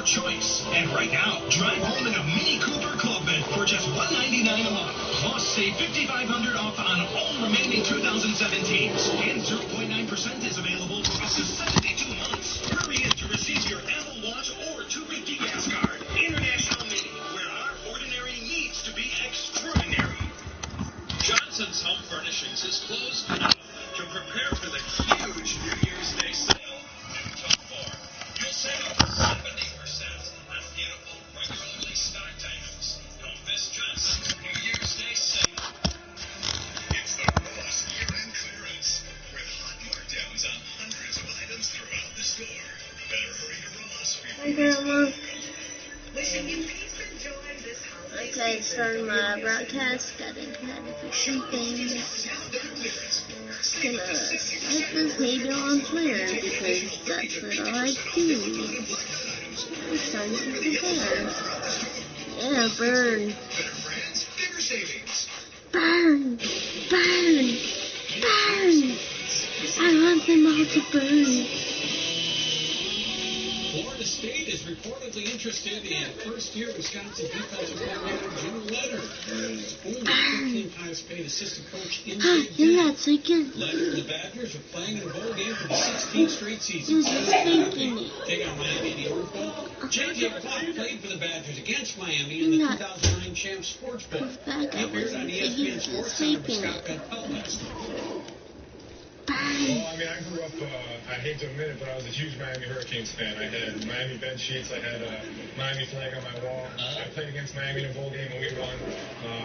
choice. And right now, drive home in a Mini Cooper Clubman for just $199 a month. Plus, save $5,500 off on all remaining 2017s. And 0.9% is available for up to 72 months. Hurry in to receive your Apple Watch or 250 gas card. International Mini, where our ordinary needs to be extraordinary. Johnson's Home Furnishings is closed now to prepare for the huge New Year's Day sale. New Top 4. You'll save up to 70% on beautiful, regularly stocked items. Don't miss Johnson's New Year's Day sale. It's the Ross year-end clearance with hot markdowns on hundreds of items throughout the store. Better hurry to Ross before it's gone. Wishing you peace and joy this holiday. Okay, starting my broadcast. Gotta have a few things. Gonna start this maybe on Twitter because that's what I like to do. It's time to prepare. Yeah, burn. Burn! Burn! Burn! I want them all to burn. Florida State is reportedly interested in first-year Wisconsin defensive coordinator Jim Leonard. Only the 15th highest paid assistant coach in the Big Ten. You're not thinking. Leonard and the Badgers are playing in a bowl game for the 16th straight season. You're just thinking it. Take on Miami in the Orange Bowl. J.J. Watt played for the Badgers against Miami in the 2009 Champs Sports Bowl. He appeared on ESPN Sports Center with Scott Van Pelt last night. Well, I mean, I grew up, I hate to admit it, but I was a huge Miami Hurricanes fan. I had Miami bed sheets. I had a Miami flag on my wall. I played against Miami in a bowl game and we won.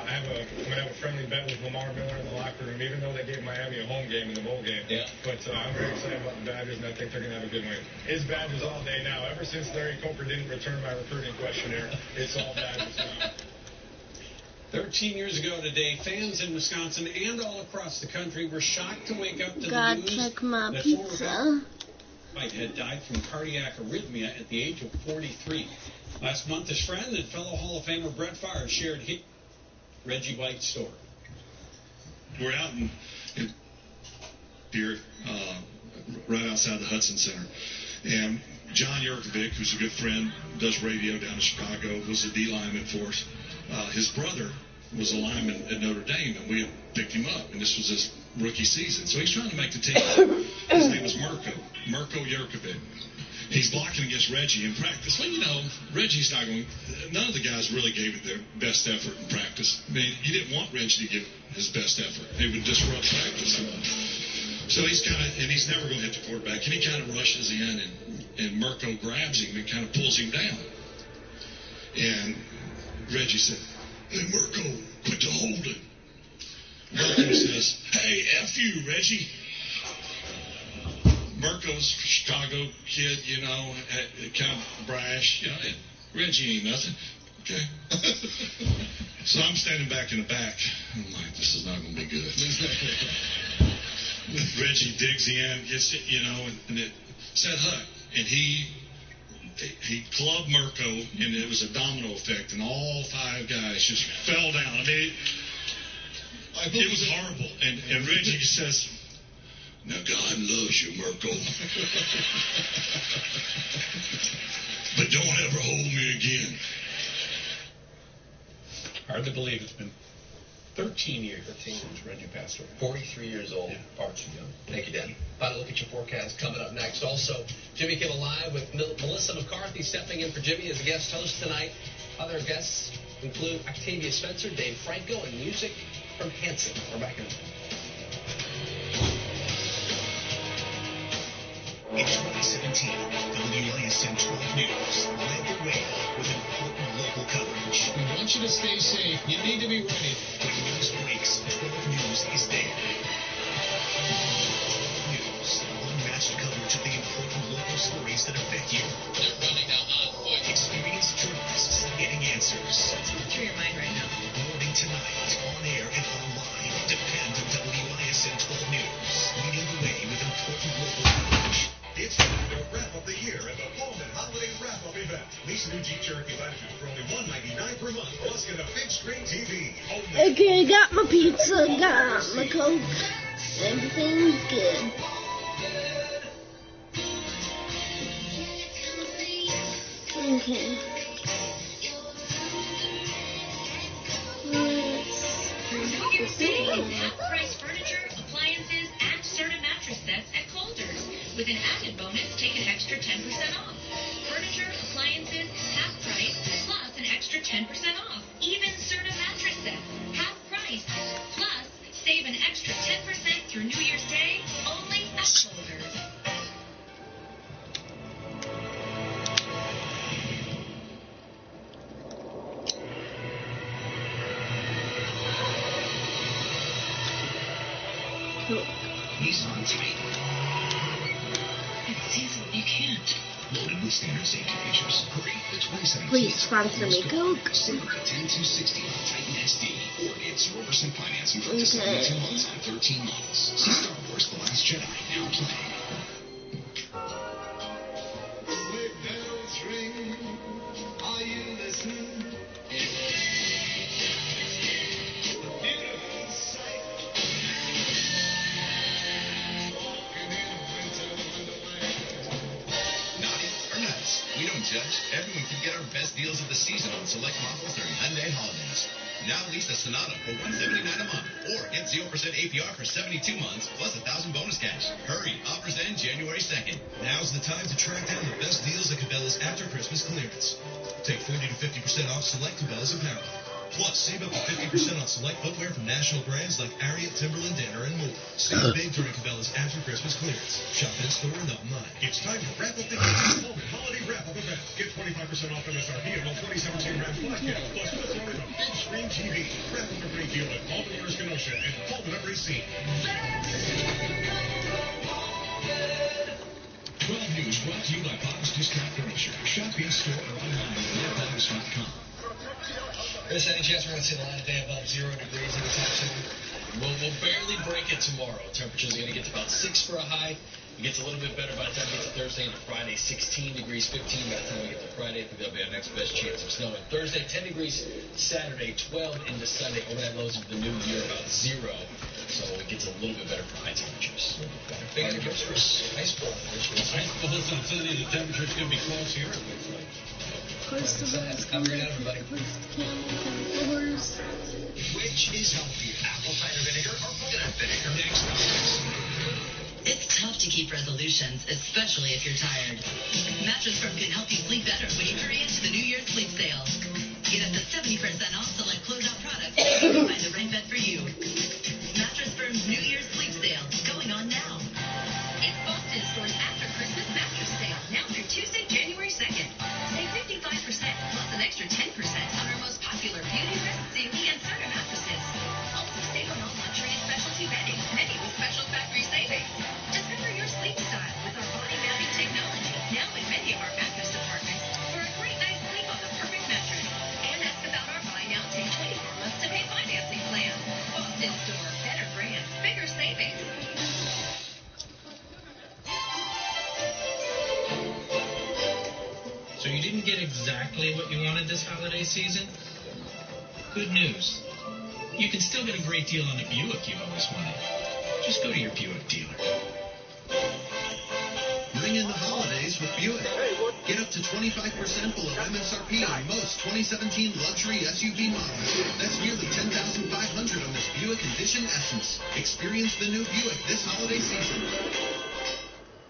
I'm going to have a friendly bet with Lamar Miller in the locker room, even though they gave Miami a home game in the bowl game. Yeah. But I'm very excited about the Badgers, and I think they're going to have a good win. It's Badgers all day now. Ever since Larry Coker didn't return my recruiting questionnaire, it's all Badgers now. 13 years ago today, fans in Wisconsin and all across the country were shocked to wake up to the God, news check my that pizza. White had died from cardiac arrhythmia at the age of 43. Last month, his friend and fellow Hall of Famer Brett Favre shared Reggie White's story. We're out in here, right outside the Hudson Center, and John Yurkovich, who's a good friend, does radio down in Chicago, was a D lineman for us. His brother was a lineman at Notre Dame, and we had picked him up, and this was his rookie season. So he's trying to make the team. His name is Mirko Yurkovich. He's blocking against Reggie in practice. Well, you know, Reggie's not going. None of the guys really gave it their best effort in practice. I mean, you didn't want Reggie to give his best effort. It would disrupt practice. So he's kind of, and he's never going to hit the quarterback. And he kind of rushes in, and Mirko grabs him and kind of pulls him down. And Reggie said, "Hey, Mirko, quit to hold it." Mirko says, "Hey, F you, Reggie." Mirko's a Chicago kid, you know, kind of brash. You know, Reggie ain't nothing. Okay. So I'm standing back in the back. I'm like, this is not going to be good. Reggie digs in, gets it, you know, and it said hut. And he clubbed Mirko, and it was a domino effect, and all five guys just fell down. I mean, it was horrible. And Reggie says, "Now God loves you, Mirko. But don't ever hold me again." Hard to believe it's been 13 years. 13 years. Reggie passed away. 43 years old. Yeah. Far too young. Thank you, Dan. Final look at your forecast coming up next. Also, Jimmy Kimmel Live with Melissa McCarthy stepping in for Jimmy as a guest host tonight. Other guests include Octavia Spencer, Dave Franco, and music from Hanson. We're back in. In 2017, WISN 12 News led the way with important local coverage. We want you to stay safe. You need to be ready. When news breaks, 12 News is there. News, unmatched coverage of the important local stories that affect you. They're running down on Experienced journalists getting answers. What's going through your mind right now? Morning to night, on air and online. Depend on WISN 12 News, leading the way with important local coverage. It's time to wrap up the year at the Pullman Holiday Wrap-Up event. Lease a new Jeep Cherokee Latitude for only $199 per month, plus get a big screen TV. Okay, got my pizza, got my Coke. Everything's good. Okay. Half-price furniture, appliances, and Serta mattress sets at Colders. With an added bonus, take an extra 10% off. Furniture, appliances, half price, plus an extra 10% off. Even Serta mattress sets, half price. Plus, save an extra 10% through New Year's Day, only at Colders. Nissan Titan. It's seasonal, you can't. Loaded with standard safety features. Hurry, the 2017 Please sponsor me, Coke. Save up to $10,260 on Titan XD or get 0% financing for up to 72 months on 13 models. See Star Wars: The Last Jedi now playing. Sleigh bells ring. Are you listening? Beautiful sight. Walking in a winter wonderland. Naughty or nice, we don't judge. Everyone can get our best deals of the season on select models during Hyundai holidays. Now lease a Sonata for $179 a month, or get 0% APR for 72 months plus 1,000 bonus cash. Hurry, offers end January 2nd. Now's the time to track down the best deals at Cabela's after Christmas clearance. Take 40 to 50% off select Cabela's apparel. Plus, save up to 50% on select footwear from national brands like Ariat, Timberland, Danner, and more. Save big during Cabela's after Christmas clearance. Shop in store and online. It's time to wrap up the Coleman Holiday Wrap-Up event. Get 25% off MSRP on all 2017 Ram Flatcats, plus we're throwing a big screen TV. Wrap up a great deal at Coleman Ears Kenosha and Coleman at Racine. 12 News brought to you by Bob's Discount Furniture. Shop in store or online at redbox.com. Chris, any chance we're going to see the line today above 0 degrees anytime soon? We'll barely break it tomorrow. Temperatures are going to get to about 6 for a high. It gets a little bit better by the time we get to Thursday and Friday. 16 degrees, 15 by the time we get to Friday. I think that'll be our next best chance of snowing. Thursday, 10 degrees. Saturday, 12 into Sunday. Overnight lows of the new year about 0. So it gets a little bit better for high temperatures. Big temperatures. Ice ball. Listen, Sunday, the temperature's going to be close here. First of all, Have a great night, everybody. Which is healthier, apple cider vinegar or coconut vinegar? Next up. It's tough to keep resolutions, especially if you're tired. Mattress Firm can help you sleep better when you hurry into the New Year's sleep sale. Get up to 70% off select closeout products and find the right bed for you. Mattress Firm's New Year's sleep sale going on now. It's Boston Store's after Christmas mattress sale, now through Tuesday, January 2nd. Save 55% plus an extra 10% on our most popular Beauty Rest, Sealy, and Serta mattresses. Also save on all luxury and specialty bedding, many with special factory savings. Discover your sleep style with our body mapping technology, now in many of our mattress departments, for a great night's sleep on the perfect mattress. And ask about our buy now, take 24 months to pay financing plan. Boston Store, better brands, bigger savings. So you didn't get exactly what you wanted this holiday season? Good news. You can still get a great deal on the Buick you've always wanted. Just go to your Buick dealer. Ring in the holidays with Buick. Get up to 25% below MSRP on most 2017 luxury SUV models. That's nearly $10,500 on this Buick Envision Essence. Experience the new Buick this holiday season.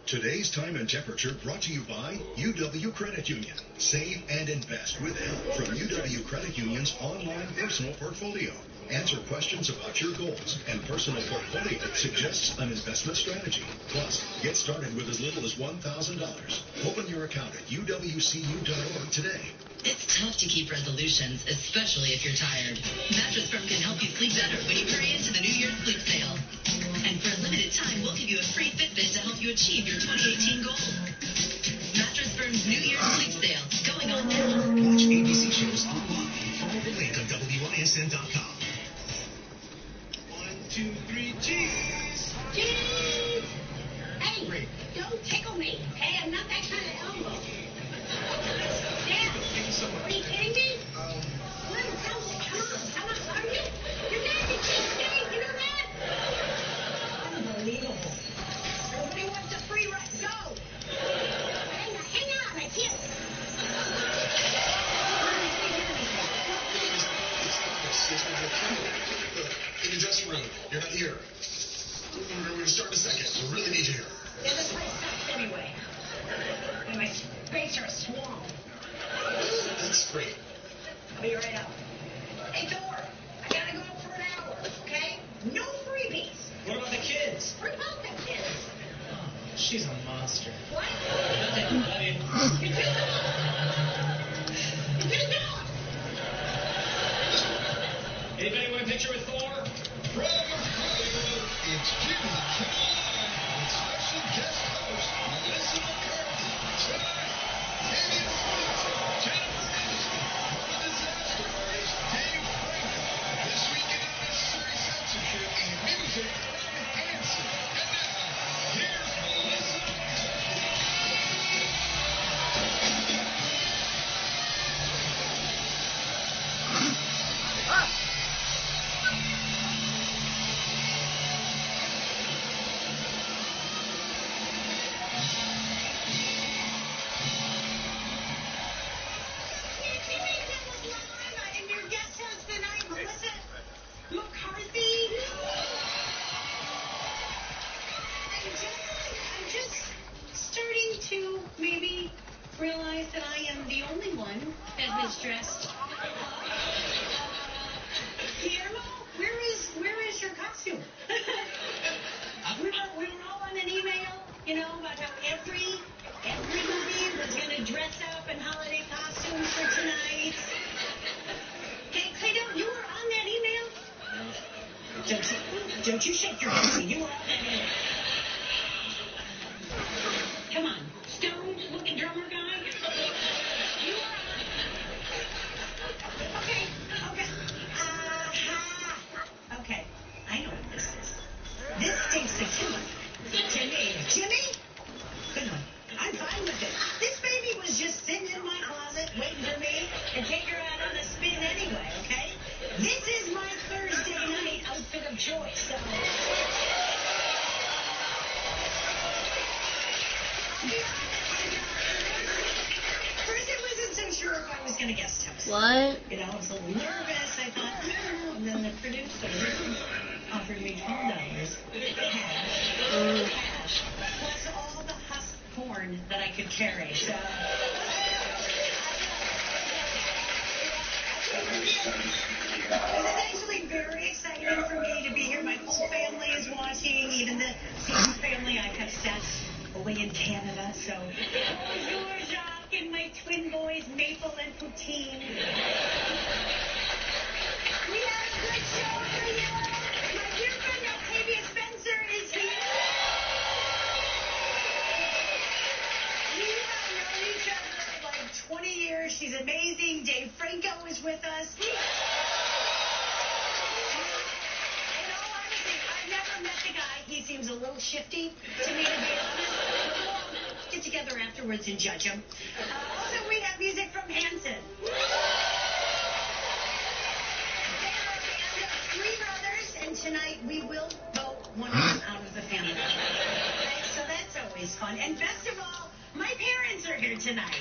Today's time and temperature brought to you by UW Credit Union. Save and invest with help from UW Credit Union's online personal portfolio. Answer questions about your goals, and Personal Portfolio suggests an investment strategy. Plus, get started with as little as $1,000. Open your account at uwcu.org today. It's tough to keep resolutions, especially if you're tired. Mattress Firm can help you sleep better when you hurry into the New Year's sleep sale. And for a limited time, we'll give you a free Fitbit to help you achieve your 2018 goals. Mattress Firm's New Year's sleep sale going on now. Watch ABC shows online. Follow the link on WISN.com. 1, 2, 3, cheese! Cheese! Hey, don't tickle me. Hey, I'm not that kind of elbow. Dad, are you kidding me? Come on, are you? You're not the cheesecake, you know that? Unbelievable. Nobody wants a free ride. Go! Hang on, I can't. friendly. You're not here. We're going to start in a second, so really need you here. Yeah, this place sucks anyway. And my space are a swamp. That's great. I'll be right up. Hey, Thor, I gotta go out for an hour, okay? No freebies. What about the kids? What about the kids? Oh, she's a monster. What? Nothing. I mean, You're too dumb. anybody want a picture with Thor? From Hollywood, it's Jimmy Kimmel Live with special guest host Melissa McCarthy. Tonight, Damian Sweet, Jennifer Aniston, from the Disaster Artist, Dave Franco. This weekend, unnecessary censorship and music from Hanson. And now, here's Melissa McCarthy. I'm your guest host tonight, Melissa McCarthy. I'm just starting to maybe realize that I am the only one that has dressed. Guillermo, where is your costume? we were all on an email, about how every movie was going to dress up in holiday costumes for tonight. Hey, Cleo, you were on that email? Don't you shake your head. You were on that email. Come on, stoned-looking drummer guy. You were on. Okay. Okay, I know what this is. This stinks to Jimmy? Good one. I'm fine with it. This baby was just sitting in my closet waiting for me to take her out on a spin anyway, okay? This is my Thursday night outfit of choice, so... First, I wasn't so sure if I was going to guest host. What? I was a little nervous. I thought, no. And then the producer offered me $12 cash, plus all the husk corn that I could carry. So... This is actually very exciting for me to be here. My whole family is watching, even the Seaton family. I have sets away in Canada, so bonjour, Jacques, and my twin boys, Maple and Poutine. We have a good show for you. My dear friend Octavia Spencer is here. We have known each other like 20 years. She's amazing. Dave Franco is with us. In all honesty, I've never met the guy. He seems a little shifty to me, to be honest. But we'll get together afterwards and judge him. Also, we have music from Hanson. Three brothers, and tonight we will vote one of them out of the family. Okay, so that's always fun. And best of all, my parents are here tonight.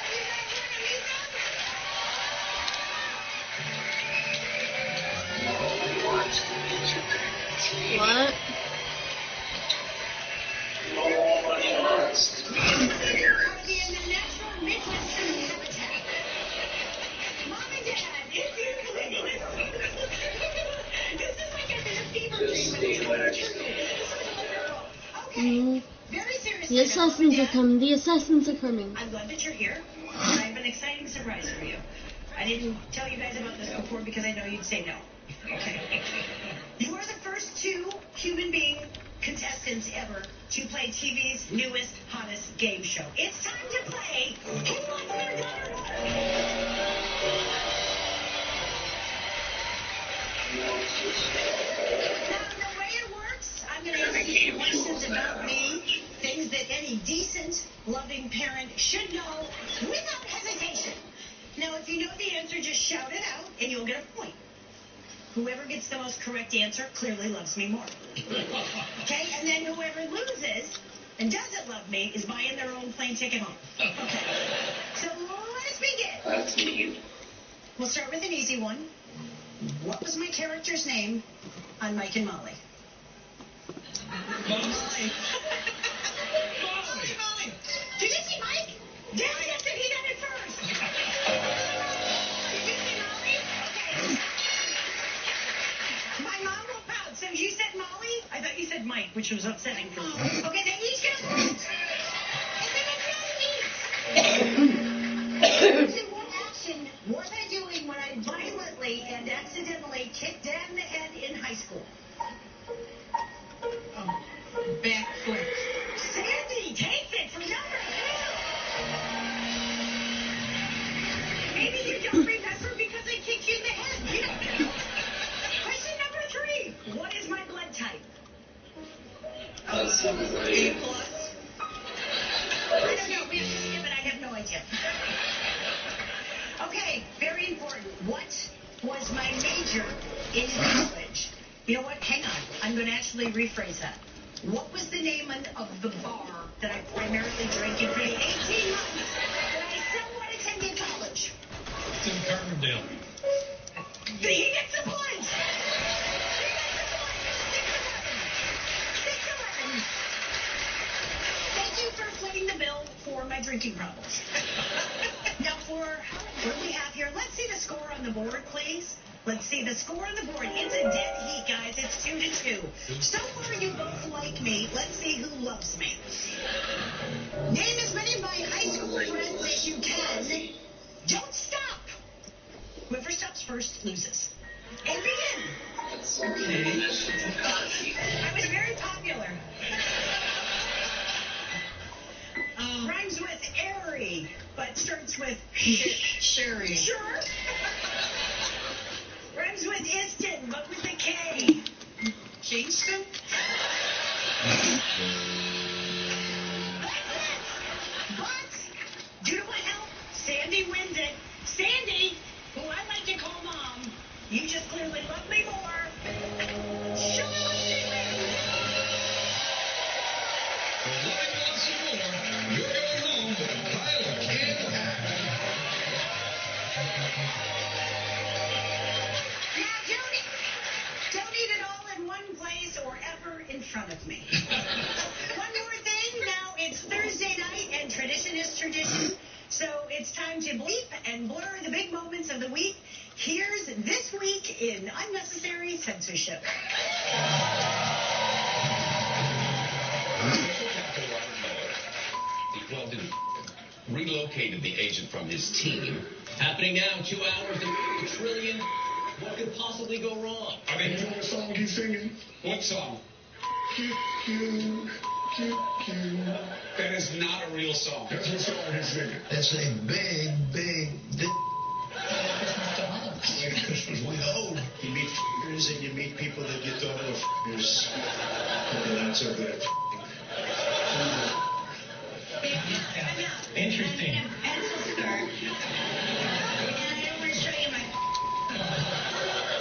You guys want to meet them? What? In the natural Midwestern habitat. Mom and Dad, it's you. This is like a fever dream. Okay, very seriously. The assassins are coming. The assassins are coming. I'm glad that you're here. I have an exciting surprise for you. I didn't tell you guys about this before because I know you'd say no. Okay. You are the first two human being contestants ever to play TV's newest, hottest game show. It's time to play Who Wants Their Daughter More? Now, the way it works, I'm going to ask you questions about me, things that any decent, loving parent should know without hesitation. Now, if you know the answer, just shout it out, and you'll get a point. Whoever gets the most correct answer clearly loves me more. Okay? And then whoever loses and doesn't love me is buying their own plane ticket home. Okay. So let's begin. We'll start with an easy one. What was my character's name on Mike and Molly? Molly. Molly. Did you see Mike? Dad said he got it first. Did you see Molly? Okay. My mom will pout. So you said Molly? I thought you said Mike, which was upsetting for me. Okay, they each get a point. What action was I doing when I violently and accidentally kicked Dad in the head in high school? Backflip. Sandy takes it for number 2. Maybe you don't remember because I kicked you in the head. You don't know. Question number 3. What is my blood type? A+. I don't know. We have to skip it. I have no idea. Okay, very important. What was my major in college? You know what? Hang on. I'm going to actually rephrase that. What was the name of the bar that I primarily drank in for the 18 months that I somewhat attended college? It's in Carbondale. He gets a point! He gets a point! 6-11. Thank you for footing the bill for my drinking problems. Now what do we have here? Let's see the score on the board, please. Let's see the score on the board. It's a dead heat, guys. It's 2-2. So far, you both like me. Let's see who loves me. Name as many of my high school friends as you can. Don't stop. Whoever stops first loses. And begin. Okay. I was very popular. Rhymes with airy, but starts with Sherry. Sure. Rhymes with Iston, but with a K. Kingston? But, due to my help, Sandy wins it. Sandy, who I like to call Mom, you just clearly love me more. Show me what she wins. For loving us more, you're going home with a pile of canned hat. Don't eat it all in one place or ever in front of me. One more thing. Now it's Thursday night and tradition is tradition. So it's time to bleep and blur the big moments of the week. Here's This Week in Unnecessary Censorship. Relocated the agent from his team. Happening now, 2 hours and $1 trillion. What could possibly go wrong? I mean, you know what song he's singing? What song? Q. That is not a real song. That's what song he's singing. That's a big dick. Well, you meet f***ers and you meet people that you thought were f***ers. They're not so good at Interesting. Pencil skirt. And I don't want to show you my...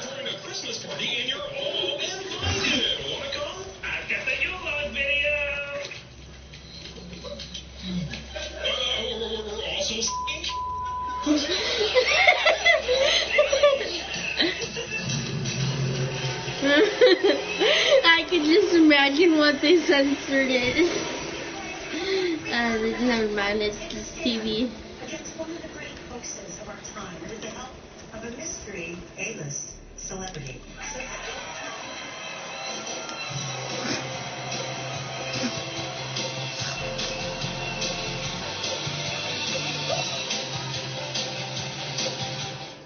Throwing a Christmas party and you're all invited. Wanna come? I've got the Yule video. We're also s***ing. I can just imagine what they censored it. Never mind, it's just TV. Against one of the great hoaxes of our time with the help of a mystery A-list celebrity.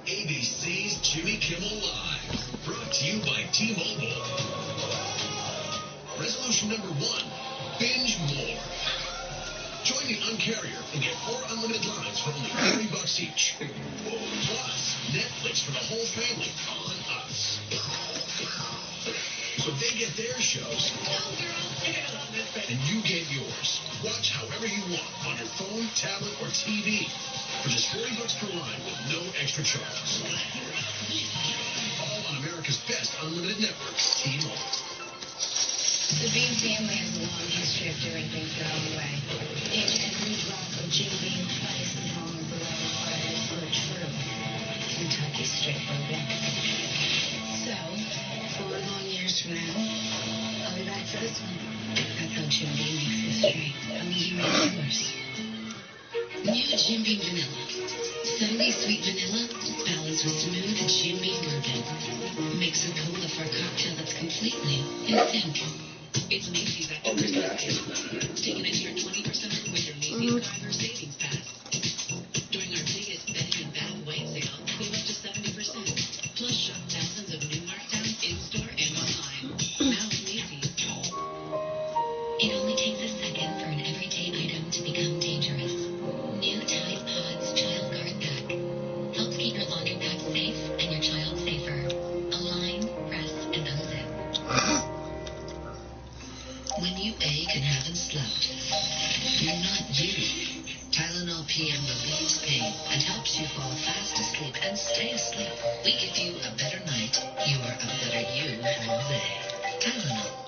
ABC's Jimmy Kimmel Live, brought to you by T-Mobile. Resolution number 1, binge more. Join the Un-carrier and get 4 unlimited lines for only $30 each. Plus, Netflix for the whole family on us. So they get their shows, and you get yours. Watch however you want on your phone, tablet, or TV for just $40 per line with no extra charges. All on America's best unlimited network, T-Mobile. The Bean family has a long history of doing things their own way. In every drop of Jim Beam spice and home below fire for true Kentucky straight bourbon. straight. I'll leave you right yours. New Jim Beam Vanilla. Subtly sweet vanilla, balanced with smooth Jim Beam bourbon. Makes a cola for a cocktail that's completely in sync. It's Macy's After Christmas. Take an extra 20% with your Macy's Driver Savings Pass. During our biggest bedding and bath white sale, save up to 70%. Plus, shop thousands of new markdowns in-store and online. Now at Macy's. It only takes a second for an everyday item to become dangerous. New Tide Pods Child Guard Pack. Helps keep your laundry pack safe and your child safer. Align, press, and unzip. When you ache and haven't slept, you're not you. Tylenol PM relieves pain and helps you fall fast asleep and stay asleep. We give you a better night. You're a better you all day. Tylenol.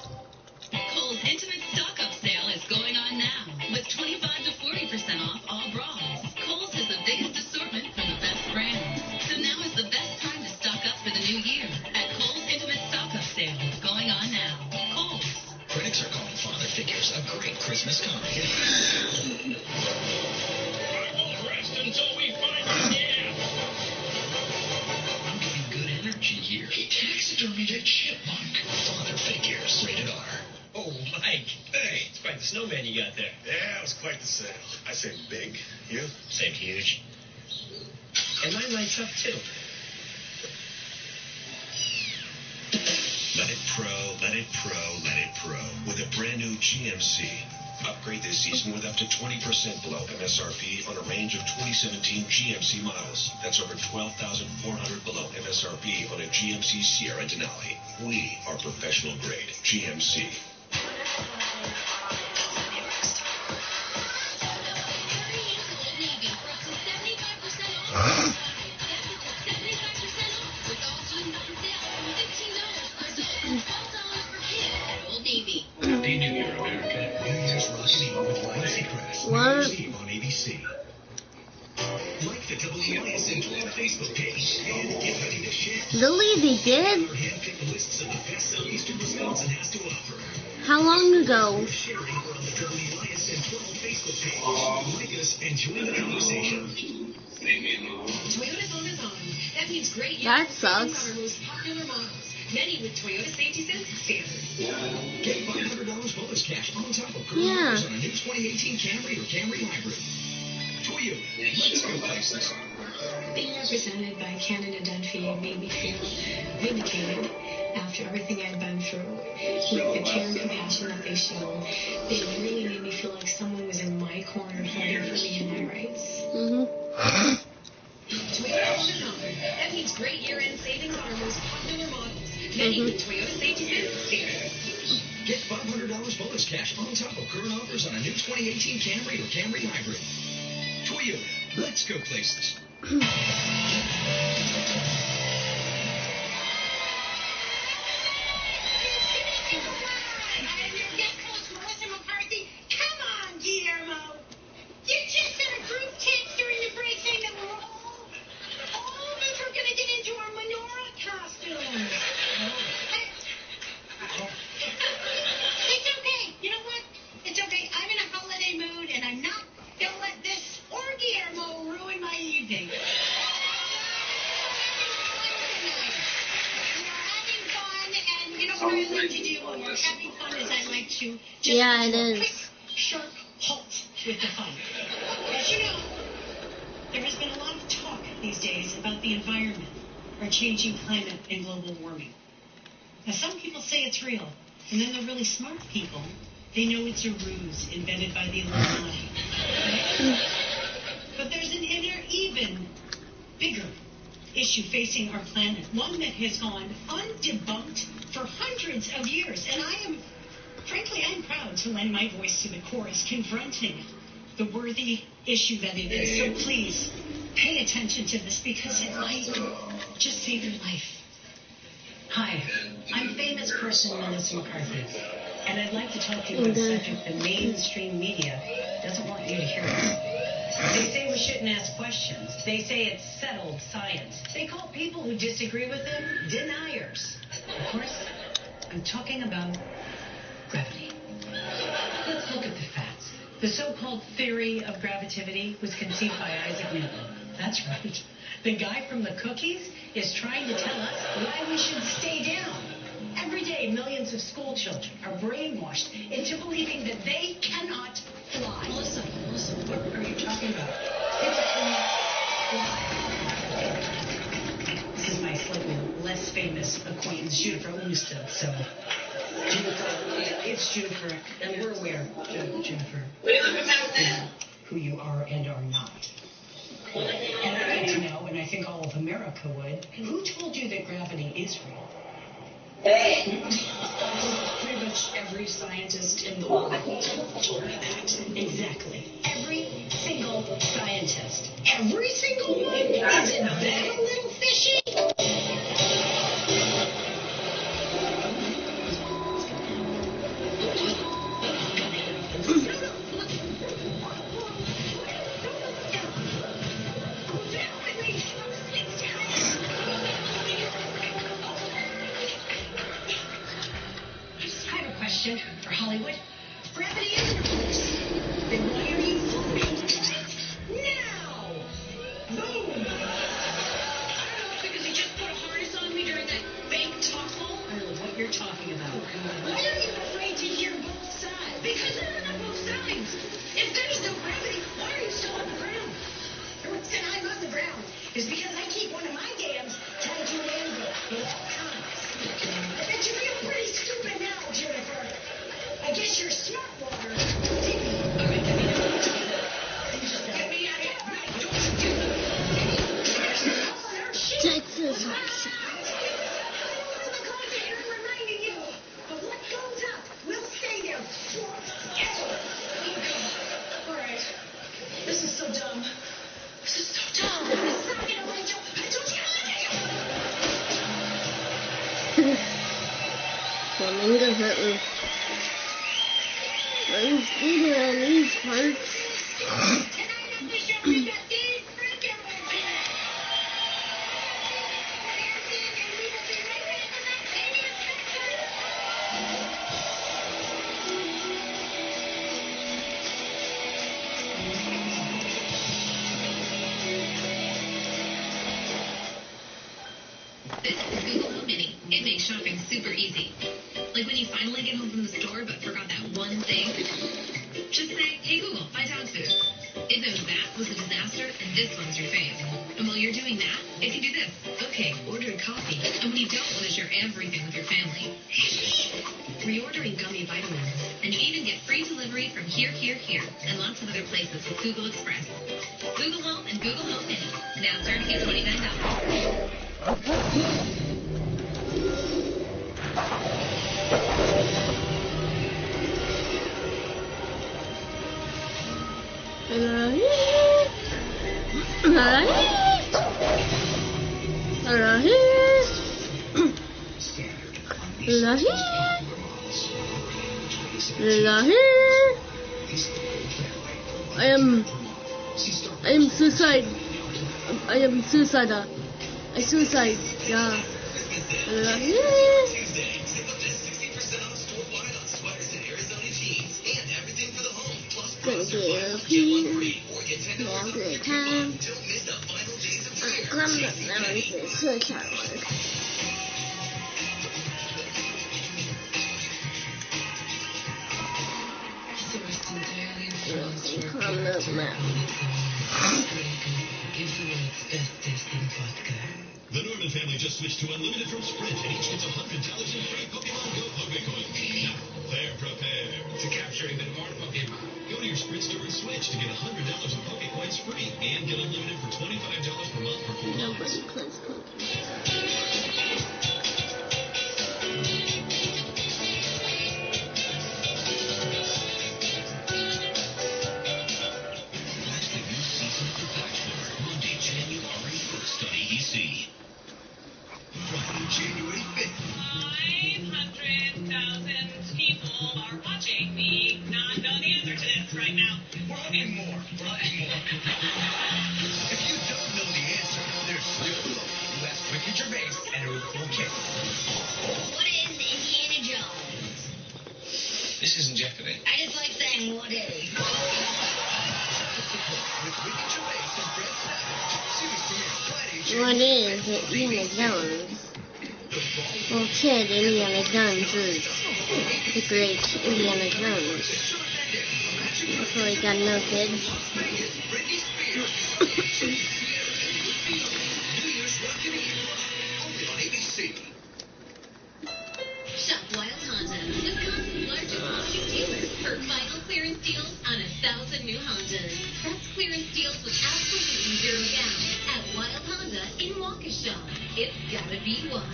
Kohl's Intimate Stock-Up Sale is going on now with 25 to 40% off all bras. Kohl's has the biggest assortment from the best brands. So now is the best time to stock up for the new year at Kohl's Intimate Stock-Up Sale going on now. Kohl's. Critics are calling Father Figures a great Christmas comedy. I will rest until we find him. I'm getting good energy here. He taxidermied a chipmunk. Father Figures, rated R. Oh, Mike. Hey, it's quite the snowman you got there. Yeah, it was quite the sale. I say big. You? Same huge. And mine lights up, too. Let it pro, let it pro, let it pro. With a brand new GMC. Upgrade this season with up to 20% below MSRP on a range of 2017 GMC models. That's over $12,400 below MSRP on a GMC Sierra Denali. We are professional grade. GMC. Happy New Year, America. New Year's rocking on with Ryan Seacrest. New Year's Eve on ABC. Like the WLIS and 12 Facebook page and get ready to share. Really, they did? Handpicked lists of the best Southeastern Wisconsin has to offer. How long ago? Sharing on the WLIS and 12 Facebook page. Like us and join the conversation. Toyota's on its own. That means great That sucks. our most popular models. Many with Toyota Safety Sense standard. Get $500 bonus cash on top of current offers on a new 2018 Camry or Camry Hybrid. Toyota, let's go places. Being represented by Canada Dunphy made me feel vindicated after everything I'd been through. With the care and compassion that they showed, they really made me feel like someone was in my corner fighting for me and my rights. Toyota on its own. That means great year-end savings on our most popular models. Many with Toyota Safety Sense standard. Get $500 bonus cash on top of current offers on a new 2018 Camry or Camry Hybrid. Toyota, let's go places. Melissa McCarthy. Come on, Guillermo. You just sent a group text during the break saying that we're all of us are going to get into our menorah costumes. It's okay. You know what? It's okay. I'm in a holiday mood, and I'm not going to let this or Guillermo ruin my evening. You know what I like to do when we're having fun is I like to just do a quick, sharp halt with the fun. As you know, there has been a lot of talk these days about the environment, our changing climate, and global warming. Now, some people say it's real, and then the really smart people, they know it's a ruse invented by the Illuminati. But there's an even bigger issue facing our planet, one that has gone undebunked for hundreds of years, and I'm proud to lend my voice to the chorus confronting the worthy issue that it is. So please, pay attention to this because it might just save your life. Hi, I'm famous person Melissa McCarthy, and I'd like to talk to you about a subject the mainstream media doesn't want you to hear about. They say we shouldn't ask questions. They say it's settled science. They call people who disagree with them deniers. Of course, I'm talking about gravity. Let's look at the facts. The so-called theory of gravity was conceived by Isaac Newton. That's right. The guy from the cookies is trying to tell us why we should stay down. Every day, millions of school children are brainwashed into believing that they cannot fly. Melissa, what are you talking about? People cannot fly. This is my slightly less famous acquaintance, Jennifer Unisted, so... Jennifer, it's Jennifer, and we're aware, Jennifer, who you are and are not. And I'd like to know, and I think all of America would, who told you that gravity is real? Pretty much every scientist in the world told me that. Exactly. Every single scientist. Every single one? Isn't that a little fishy? For Hollywood, gravity isn't a force. Then why are you floating? Now! Boom! I don't know, because you just put a harness on me during that fake TOEFL? I don't know what you're talking about. Why are you afraid to hear both sides? Because there are not both sides. If there's no gravity, why are you still on the ground? The reason I'm on the ground is because I keep one of my dams tied to an anvil with all kinds. I bet you feel pretty stupid now, Jennifer. I guess you're smart, Walter. All right, get me out of here. Get me out of here. Don't you do that. Texas. I'm reminding you. But what goes up will stay there forever. All right. This is so dumb. This is so dumb. Stop it, Rachel. I told you. Flamingo hurt me. I'm eating on these parts. This is Google Home Mini. It makes shopping super easy. Like when you finally get home from the store but forgot that one thing. Just say, hey Google, buy dog food. It knows that was a disaster and this one's your fave. And while you're doing that, it can do this. Okay, order a coffee. And when you don't want to share everything with your family, reordering gummy vitamins. And you even get free delivery from here, and lots of other places with Google Express. Google Home and Google Home Mini. Now starting at $29. I am suicide. I am suicidal. I suicide. Yeah. Gonna get a pee. Have a good time. Come up now and say suicide work. Come up now. The Norman family just switched to unlimited from Sprint, and each gets $100 in free Pokemon Go Pokecoins. Now, they're prepared to capture even more Pokemon. Go to your Sprint store and switch to get $100 in Pokecoins free and get unlimited for $25 per month for 4 months. Nobody plays January 5th. 500,000 people are watching me not know the answer to this right now. We're looking more. If you don't know the answer, there's still hope. You ask Ricky Gervais and it will kick. What is Indiana Jones? This isn't Jeopardy. I just like saying and what is? What is Indiana Jones? Well, Kid Indiana Jones is the great Indiana Jones. Before he got no kids. Shop Wild Honda, Wisconsin's largest auto dealer, for final clearance deals on 1,000 new Hondas. That's clearance deals with absolutely zero down at Wild Honda in Waukesha. It's gotta be wild.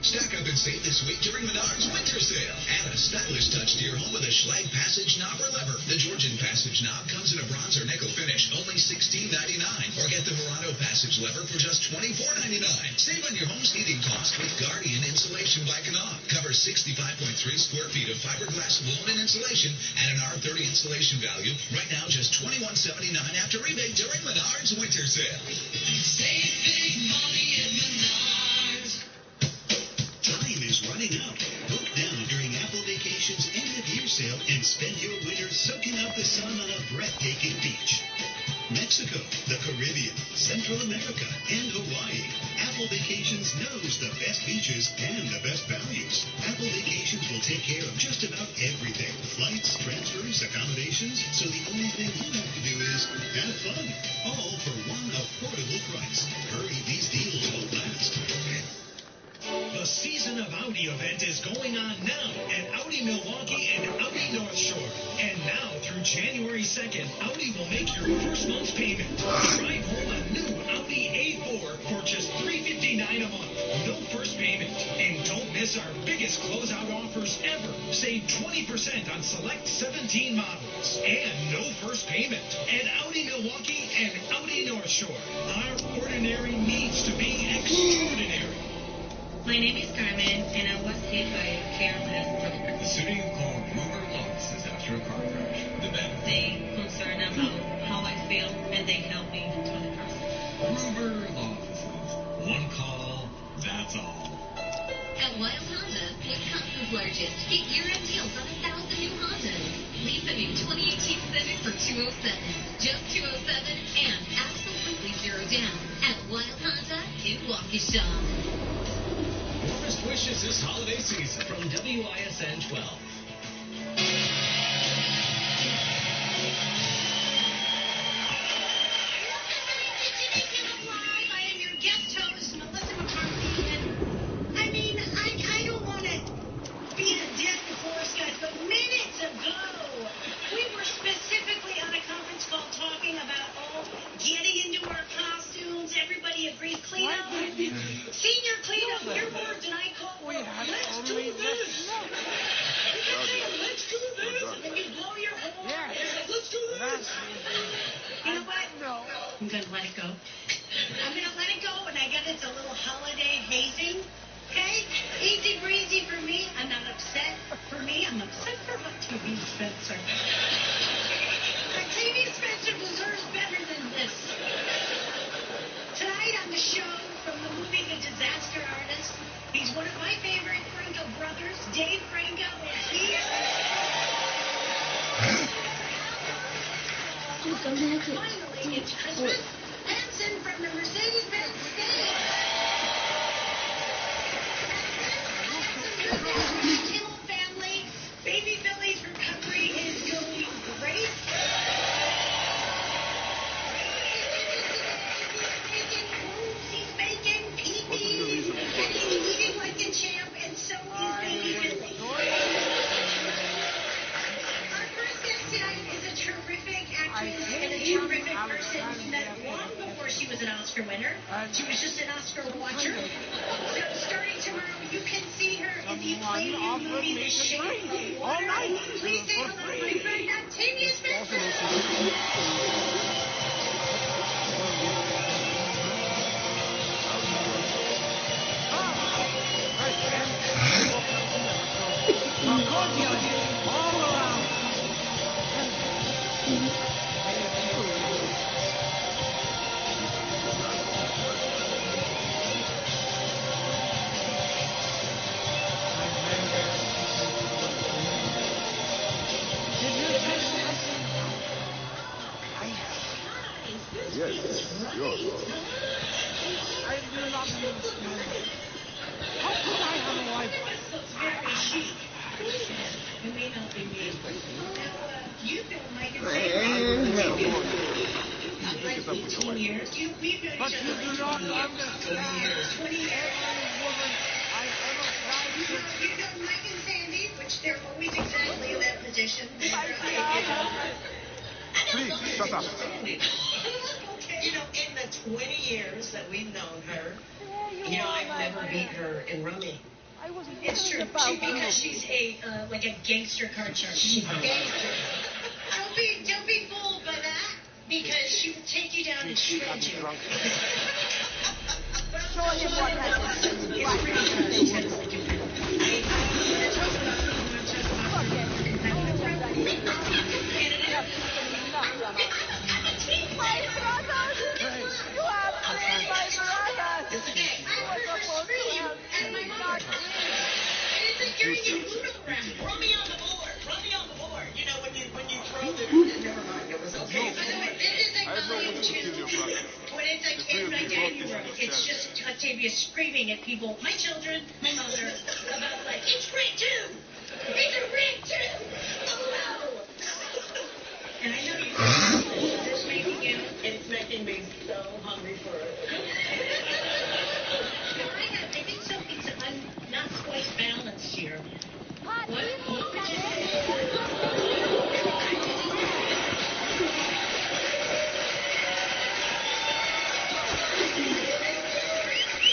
Stack up and save this week during Menards Winter Sale. Add a stylish touch to your home with a Schlage Passage Knob or Lever. The Georgian Passage Knob comes in a bronze or nickel finish, only $16.99. Or get the Murano Passage Lever for just $24.99. Save on your home's heating cost with Guardian Insulation by Knauf. Covers 65.3 square feet of fiberglass aluminum insulation at an R30 insulation value. Right now, just $21.79 after rebate during Menards Winter Sale. Save big money at Menards. Time is running out. Book now during Apple Vacation's end-of-year sale and spend your winter soaking up the sun on a breathtaking beach. Mexico, the Caribbean, Central America, and Hawaii. Apple Vacations knows the best beaches and the best values. Apple Vacations will take care of just about everything. Flights, transfers, accommodations. So the only thing you have to do is have fun. All for one affordable price. Hurry, these deals won't last. The Season of Audi event is going on now at Audi Milwaukee and Audi North Shore. And now through January 2nd, Audi will make your first month's payment. Drive home a new Audi A4 for just $359 a month. No first payment. And don't miss our biggest closeout offers ever. Save 20% on select 17 models. And no first payment. At Audi Milwaukee and Audi North Shore. Our ordinary needs to be extraordinary. My name is Carmen, and I was hit by a careless driver. The city called Gruber Law Offices after a car crash. The men. They concern about how I feel, and they help me to the process. Gruber Law Offices. One call, that's all. At Wild Honda, Wisconsin's largest, get year-end deals on 1,000 new Hondas. Lease a new 2018 Civic for $207, just $207, and absolutely zero down at Wild Honda in Waukesha. Warmest wishes this holiday season from WISN 12. I am your guest host, Melissa McCarthy, and I mean, I don't want to beat a dead horse, guys, but minutes ago, we were specifically on a conference call talking about all getting into our costumes. Everybody agreed, clean up. Senior cleanup, your words, and I call for, let's do this. Let's do this. And then you blow your horn. Let's do this. You know what? No. I'm going to let it go. I'm going to let it go, and I guess it's a little holiday hazing. Okay? Easy breezy for me. I'm not upset for me. I'm upset for Octavia Spencer. Octavia Spencer deserves better than this. Tonight on the show, from the movie The Disaster Artist, he's one of my favorite Franco brothers. Dave Franco is here. Finally, it's Christmas. Hanson from the Mercedes-Benz stage. Kimmel family. Baby Billy's recovery is going great. He's making pee-pee, and he's eating like a champ, and so is Baby Billy. Our first guest tonight is a terrific actress and a terrific person. She met long before she was an Oscar winner. She was just an Oscar watcher. So starting tomorrow, you can see her in the Palladium movie The Shape of Water. Please say hello to my friend Octavia Spencer. years. We've known each other for 20 years. 20 years. You've known Mike and Sandy, which they're always exactly in that position. Please, shut up. You know, in the 20 years that we've known her, you know, I've never beat her in rummy. It's true. Because she's like a gangster card shark. She's a gangster. Don't be fooled by that, because she will take you down and shred you. Show him what happens. It's pretty intense. Run me on the board. You know, when you throw the... Never mind, it was okay. By the way, this is like volume 2. When it's like in my daddy room, it's just Octavia screaming at people, my children, my mother, about like, it's grade 2! It's a grade 2! Oh no! And I know you this making you... It's making me so hungry for it. I think something's not quite balanced here. What would you say?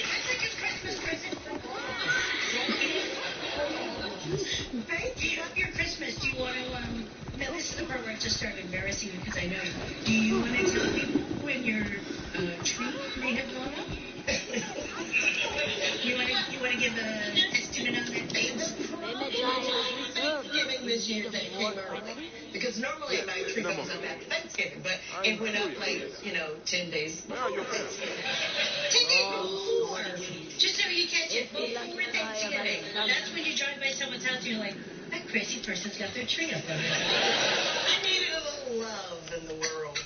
That's like a Christmas present for Mom. Thank you. Up your Christmas. Do you want to, no, this is the part where I just started embarrassing you because I know you. Do you want to tell people when your tree may have gone up? You want to give the estimate on that, babes? Thanksgiving this year that came early. Because normally my tree goes up after Thanksgiving, but it went up like, 10 days before. 10 days before. Just so you catch it before Thanksgiving. That's when you drive by someone's house and you're like, that crazy person's got their tree up. I needed a little love in the world.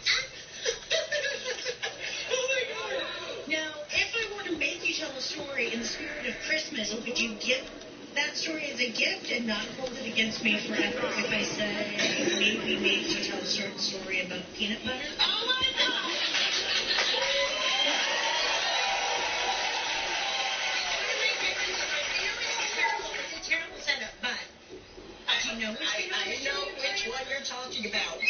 Oh my God. Now, if I want to make you tell a story in the spirit of Christmas, would you give that story as a gift and not hold it against me forever if I say maybe made you tell a certain story about peanut butter? Oh my God! It's a terrible setup, but do you know which one you're talking about.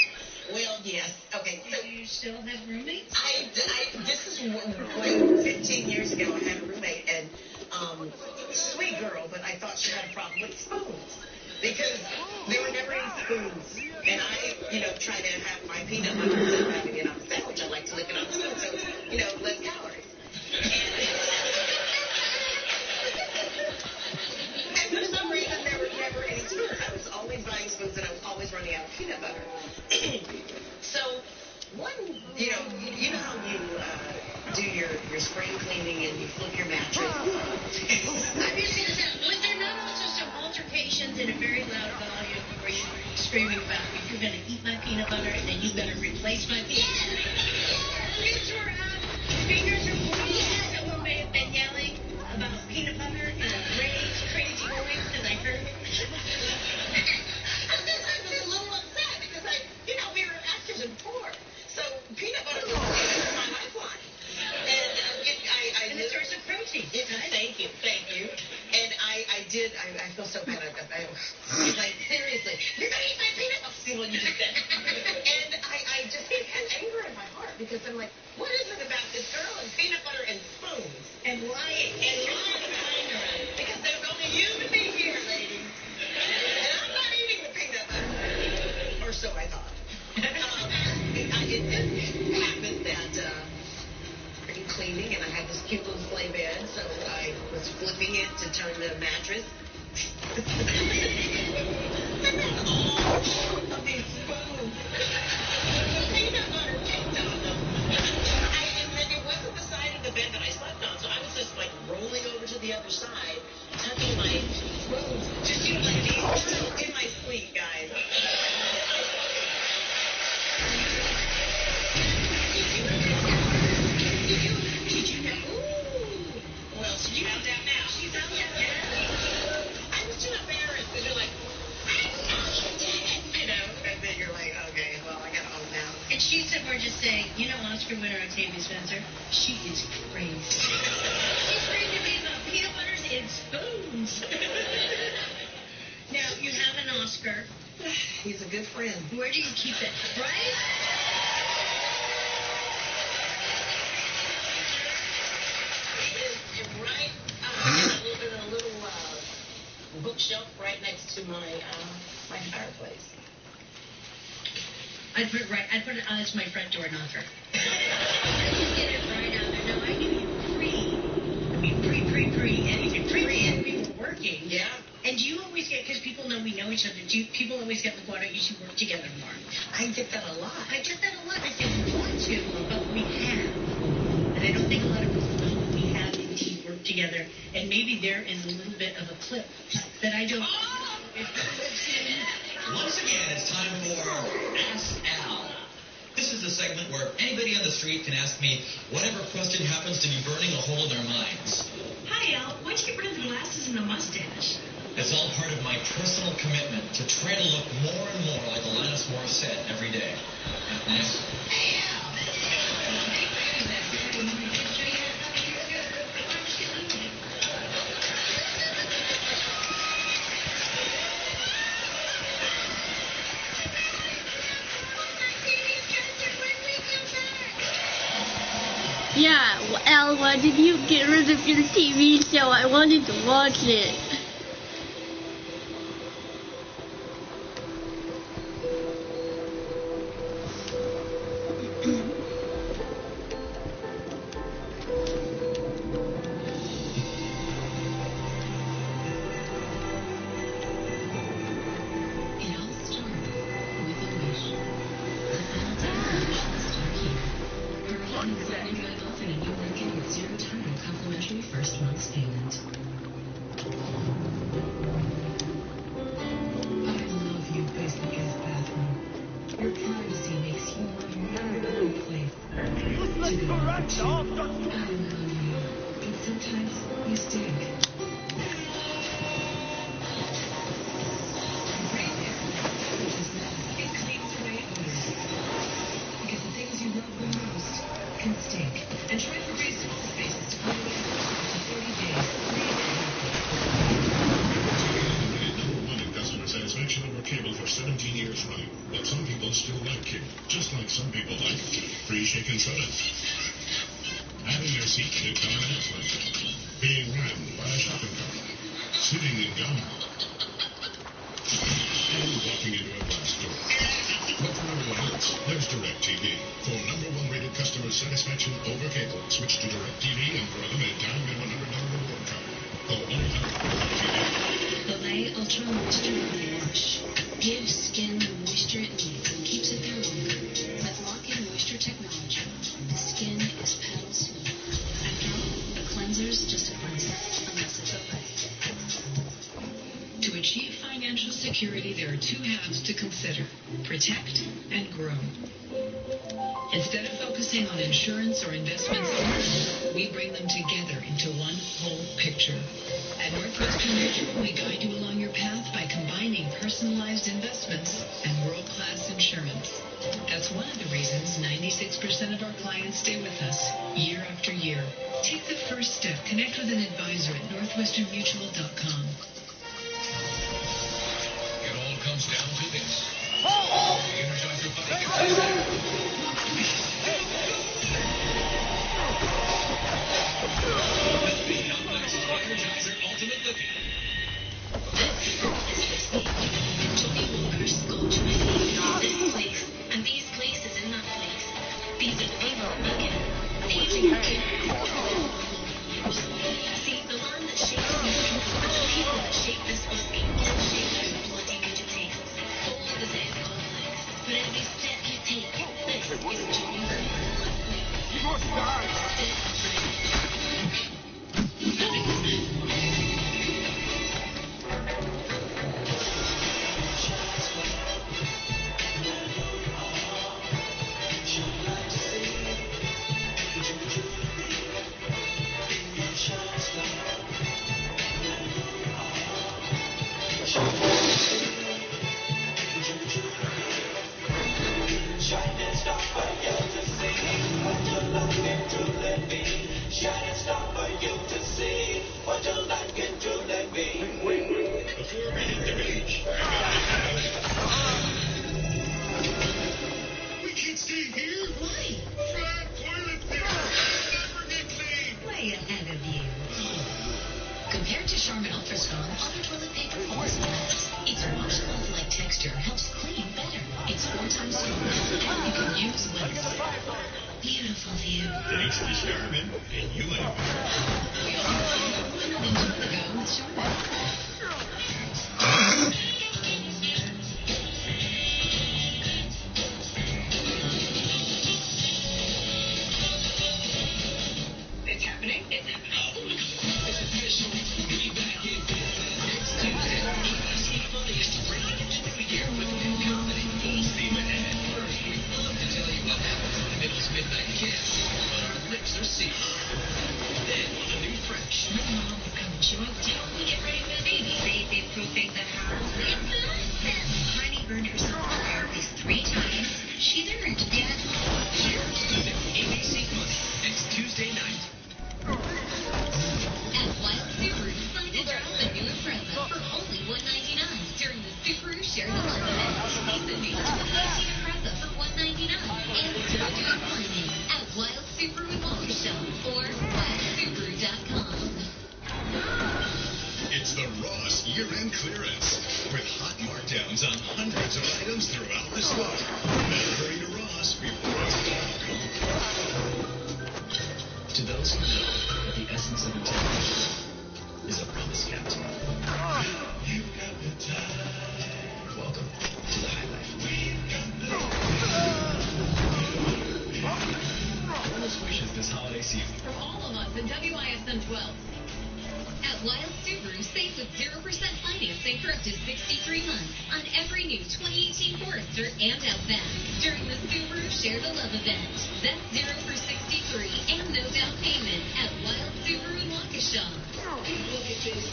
Well, yes. Okay. So do you still have roommates? This is like 15 years ago. I had a roommate, and sweet girl, but I thought she had a problem with spoons because there were never any spoons, and I, try to have my peanut butter instead of having it on a sandwich. I like to lick it on the spoon, so less calories. And for some reason, there were never any spoons. I was always buying spoons, and I was always running out of peanut butter. So, you know how you do your spring cleaning and you flip your mattress? I'm just going to say, was there not also some altercations in a very loud volume where you were screaming about, you're going to eat my peanut butter and then you better replace my peanut butter? These were fingers or pointing. Someone may have been yelling about peanut butter in a crazy voice because I heard it. We were actors and poor, so peanut butter was my lifeline. And the source of protein. Thank you. And I feel so bad. Like, seriously, you're going to eat my peanut butter. See what you just said. And I just had anger in my heart because I'm like, what is it about this girl and peanut butter and spoons? And lying. Because there's only you and me here, ladies. And I'm not eating the peanut butter. Or so I thought. It did happen that pretty cleaning, and I had this cute little sleigh bed, so I was flipping it to turn the mattress. And then all of these spoons. Peanut butter caked on them. And it wasn't the side of the bed that I slept on, so I was just like rolling over to the other side, tucking my spoons, just like in my sleep, guys. Did you know? Well, she found out now. She found out now. I was too embarrassed because you're like, I know you did it. And then you're like, okay, well, I got to own now. And she said, we're just saying, Oscar winner Octavia Spencer. She is crazy. She's crazy about peanut butters and spoons. Now, you have an Oscar. He's a good friend. Where do you keep it? Right? Right a little bookshelf right next to my fireplace. I'd put it as my front door knocker. I just get it right out there. No, I knew you and we were working. Yeah. And do you always get, because people know we know each other, people always get like, why don't you two work together more? I get that a lot. I say we want to, but we have. And I don't think a lot of people know we have indeed worked together. And maybe there is a little bit of a clip that I don't. Once again, it's time for Ask Al. This is a segment where anybody on the street can ask me whatever question happens to be burning a hole in their minds. Hi, Al. Why'd you get rid of the glasses and the mustache? It's all part of my personal commitment to try to look more and more like Alanis Morissette every day. Next. Yeah, Al, why did you get rid of your TV show? I wanted to watch it. Chicken soda. Having your seat in a car accident. Being rammed by a shopping cart. Sitting in gum. And walking into a glass door. But for everyone else, there's DirecTV. For #1 rated customer satisfaction over cable, switch to DirecTV and for a limited time get $100 reward card. Call 1-800-DirecTV. Olay Ultra Moisture Body Wash. Gives skin the moisture it needs and keeps it there longer. With lock-in moisture technology, the skin is petal smooth. After all, a cleanser's just a cleanser, unless it's Olay. To achieve financial security, there are two halves to consider: protect and grow. Instead of focusing on insurance or investments only, we bring them together into one whole picture. At Northwestern Mutual, we guide you along your path by combining personalized investments and world-class insurance. That's one of the reasons 96% of our clients stay with us year after year. Take the first step. Connect with an advisor at northwesternmutual.com. It all comes down to this. The Energizer Bunny gets it. Energizer Ultimate Lippy. Johnny Walker's sculpture. This place and these places in that place. These are people again. See, the land that shapes these people, the people that shape this whiskey, all shape through bloody good it tastes. All of the same complex. But every step you take, this is Johnny Walker. You must die. Shining star, you're to see. year-end clearance with hot markdowns on hundreds of items throughout the store. Better hurry to Ross before it's gone. To those who know that the essence of integrity is a promise kept. You got the time. Welcome to the High Life. Warmest wishes this holiday season. From all of us in WISM 12. At Wild Subaru, save with 0% financing for up to 63 months on every new 2018 Forester and Outback during the Subaru Share the Love event. That's 0 for 63 and no down payment at Wild Subaru in Waukesha. Look at this.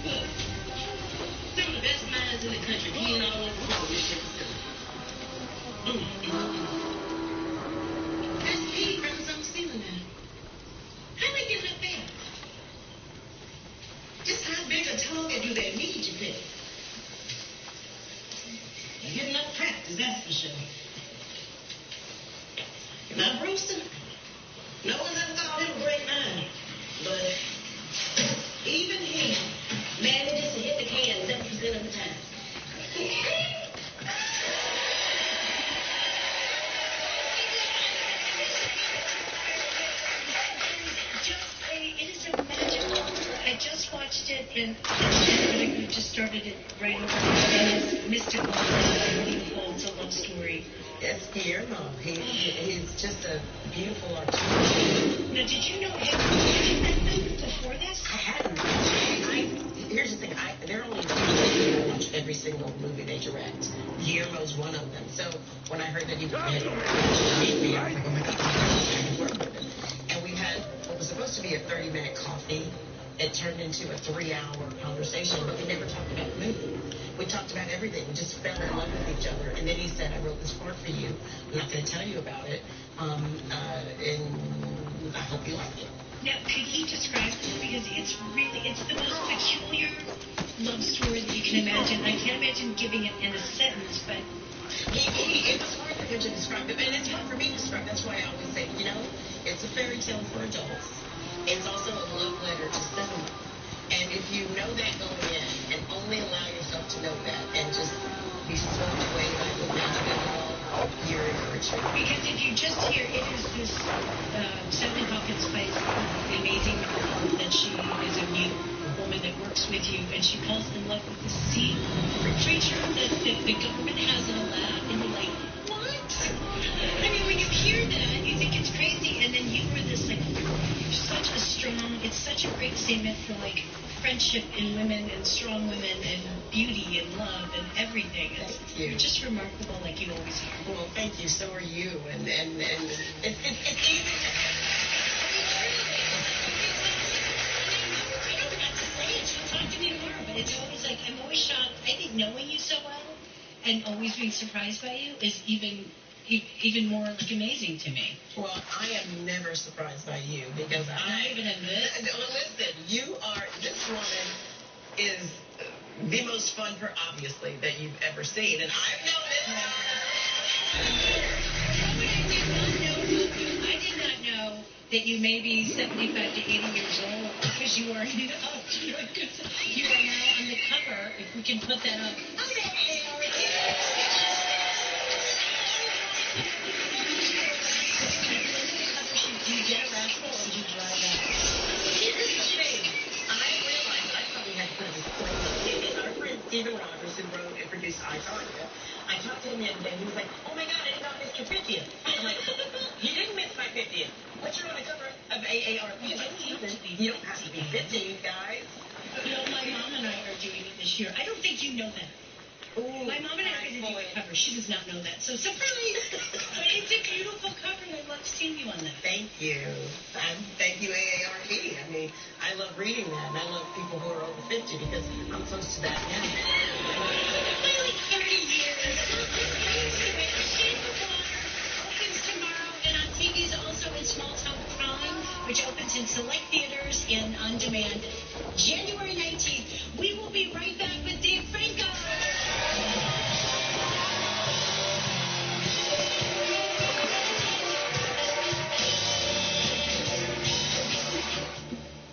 Look. Some of the best minds in the country being all over television. That's Pete runs on the ceiling now. How they giving up there? Just how big a target do they need to pick? They get enough practice, that's for sure. Now, Brewster, no one's ever thought him a great mind, but even he manages to hit the can 7% of the time. It is a magical. I just watched it, and I just started it right over. And it's mystical and beautiful. It's a love story. It's Guillermo. He's just a beautiful artist. Now, did you know him before this? I hadn't. Here's the thing. They're only I watch every single movie they direct. Guillermo's one of them. So when I heard that he had to meet me, I was like, oh my God, I can work with him. And we had what was supposed to be a 30-minute coffee. It turned into a 3-hour conversation, but we never talked about the movie. We talked about everything. We just fell in love with each other. And then he said, I wrote this part for you. I'm not going to tell you about it. And I hope you like it. Now, could he describe this? Because it's the most peculiar love story that you can imagine. I can't imagine giving it in a sentence, but... It was hard for him to describe it, and it's hard for me to describe. That's why I always say, it's a fairy tale for adults. It's also a love letter to cinema. And if you know that going in, and only allow yourself to know that, and just be swept away by the magic of it all, you're in for a treat. Because if you just hear, it is this Sally Hawkins plays the amazing that she is a mute woman that works with you, and she falls in love with this sea creature that the government hasn't allowed, and you're like, what? I mean, when you hear that, you think it's crazy, and then you were this, like, such a strong, it's such a great statement for, like, friendship in women and strong women and beauty and love and everything. You're just remarkable, like you always are. Well, thank you. So are you. And it's easy to... Talk to me tomorrow, but it's always like, I'm always shocked. I think knowing you so well and always being surprised by you is even more like amazing to me. Well, I am never surprised by you because I even have this. Listen, this woman is the most fun for obviously that you've ever seen, and I've known it. I did not know that you may be 75 to 80 years old because you are now on the cover. If we can put that up. Do you get a rascal or do you drive that? Here's the thing. I realized I probably had to put this point. Our friend Stephen Rogers, who wrote and produced I Tonya, I talked to him the other day, and he was like, oh my God, I did not miss your 50th. I'm like, you didn't miss my 50th. But you're on the cover of AARP. You don't have to be 50, guys. My mom and I are doing it this year. I don't think you know that. Ooh, my mom and I are going to do a cover. She does not know that. So surprise! But it's a beautiful cover, and I love seeing you on that. Thank you. Thank you, AARP. I mean, I love reading that, and I love people who are over 50 because I'm close to that now. By like 30 years. Shane the Water opens tomorrow, and on TVs also in Small Town Crime, which opens in select theaters and on demand January 19th. We will be right back with Dave Franco.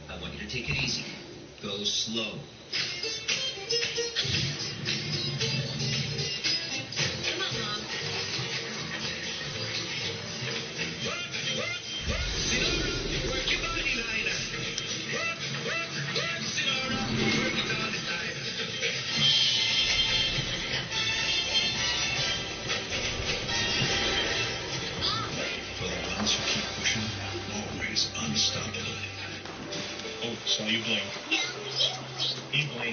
I want you to take it easy. Go slow.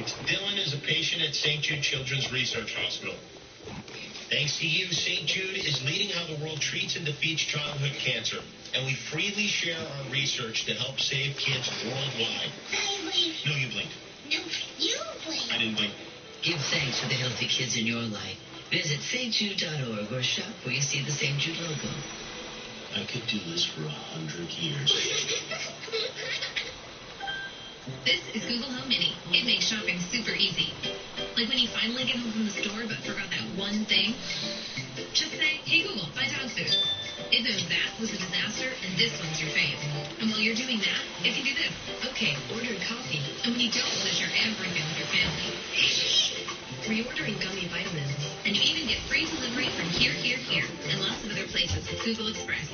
Tonight, Dylan is a patient at St. Jude Children's Research Hospital. Thanks to you, St. Jude is leading how the world treats and defeats childhood cancer. And we freely share our research to help save kids worldwide. No, you blinked. No, you blink. I didn't blink. Give thanks for the healthy kids in your life. Visit stjude.org or shop where you see the St. Jude logo. I could do this for 100 years. This is Google Home Mini. It makes shopping super easy. Like when you finally get home from the store but forgot that one thing. Just say, hey Google, buy dog food. It knows that was a disaster and this one's your fave. And while you're doing that, it can do this. Okay, order coffee. And when you don't want to share everything with your family, reordering gummy vitamins. And you even get free delivery from here, and lots of other places with Google Express.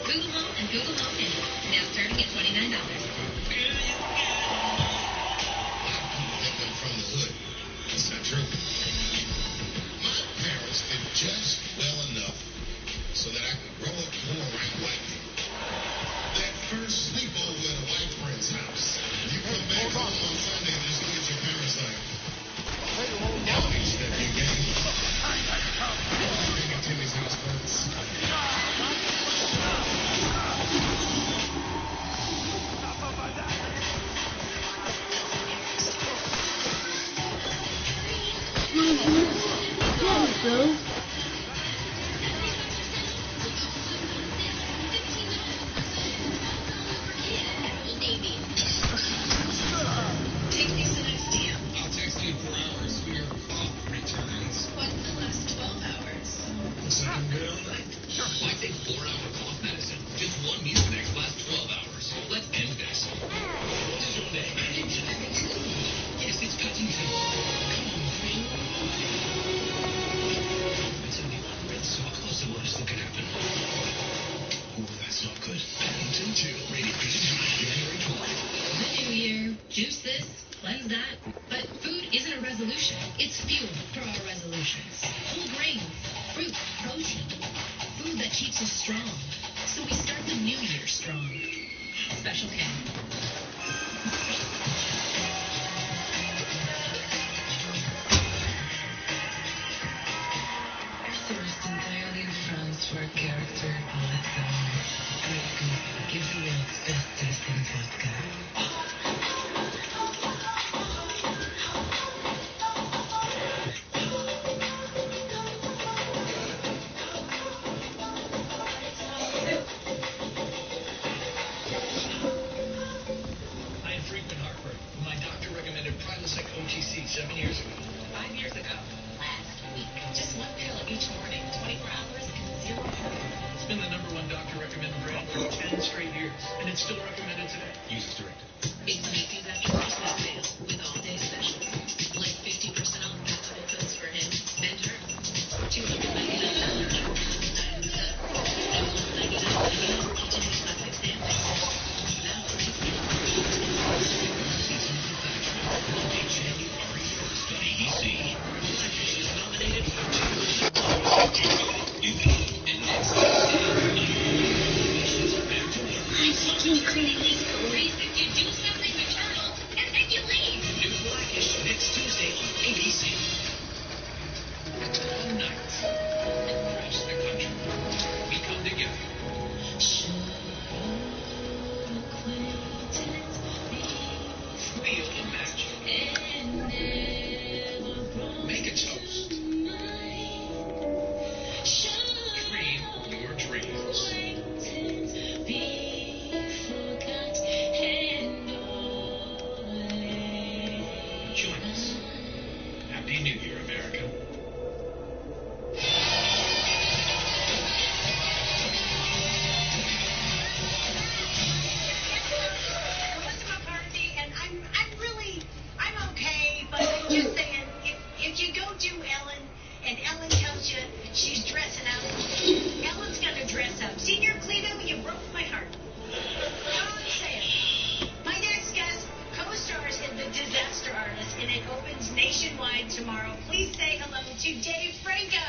Google Home and Google Home Mini. Now starting at $29. From the hood. That's not true. My parents did just well enough so that I could grow up poor right like me. That first sleepover at a white friend's house. You come back home on Sunday and just look at your parents like, y'all ain't stepped your game. Bring it to Timmy's house first. Go. Take these the next DM. I'll text you in 4 hours for your off returns. What's the last 12 hours? Something good on that? Why take 4-hour cough medicine? Just one Mucinex lasts 12 hours. Let's end this. What is your name? Yes, it's Paddington. Come on, Phil. It's only one red sock. What's the worst that could happen? Oh, that's not good. Paddington 2, rated PG, January 12th. The new year. Juice this, cleanse that. But food isn't a resolution. It's fuel for our resolutions. Whole grains, fruit, protein. Food that keeps us strong. So we start the new year strong. Special K. Sourced entirely in France for a character all its own. Great gives the world's best tasting vodka. I had frequent heartburn. My doctor recommended Prilosec OTC 7 years ago. 5 years ago. Last week. Just one pill each morning. 24 hours and zero heartburn. It's been the #1 doctor recommended brand for 10 straight years, and it's still recommended today. Use as directed. It's Macy's after Christmas sale with all-day specials. Like 50% off vegetable pills for him and her. $299. And $199 kitchen plastic samples. Now Season manufacturing. Locate January 1st on ABC. Blackfish is nominated for 2 and next Tuesday, are back to work. I can't clean this. You do something maternal, and then you leave. New Blackish next Tuesday on ABC. One night. Across the country. We come together. Feel the magic. Make a toast. Dream your dreams. Join us. Happy New Year, America. Melissa McCarthy, and I'm okay, but I'm just saying, if you go do Ellen, and Ellen tells you she's dressing up, Ellen's gonna dress up. Senior Cleto, you broke my heart. All I'm saying. My next guest co-stars in The Disaster Artist, and it opens nationwide tomorrow. Please say hello to Dave Franco.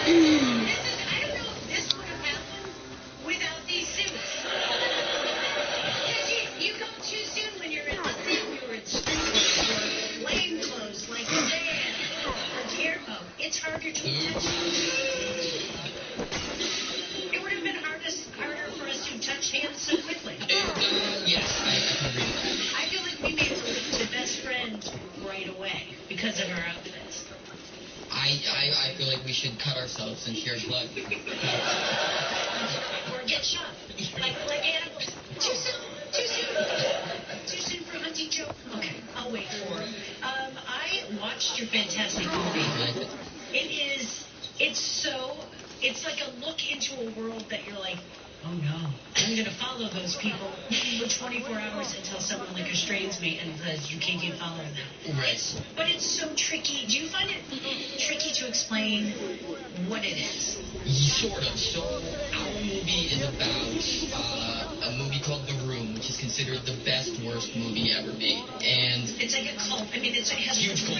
This would have happened without these suits. You go too soon when you're in the suit. You're in plain clothes like Dan or Guillermo. It's harder to attach. It would have been harder for us to touch hands so quickly. Yes, I agree with that. I feel like we made the leap to best friend right away because of our outfits. I feel like we should cut ourselves and share blood. Or get shot. Like animals. Too soon. Too soon for hunting joke. Okay, I'll wait for it. I watched your fantastic movie. It's like a look into a world that you're like, oh no, I'm going to follow those people for 24 hours until someone like restrains me and says you can't keep following them. Right. But it's so tricky. Do you find it tricky to explain what it is? Sort of. So our movie is about a movie called The Room, which is considered the best, worst movie ever made. And it's like a cult. I mean, it has huge a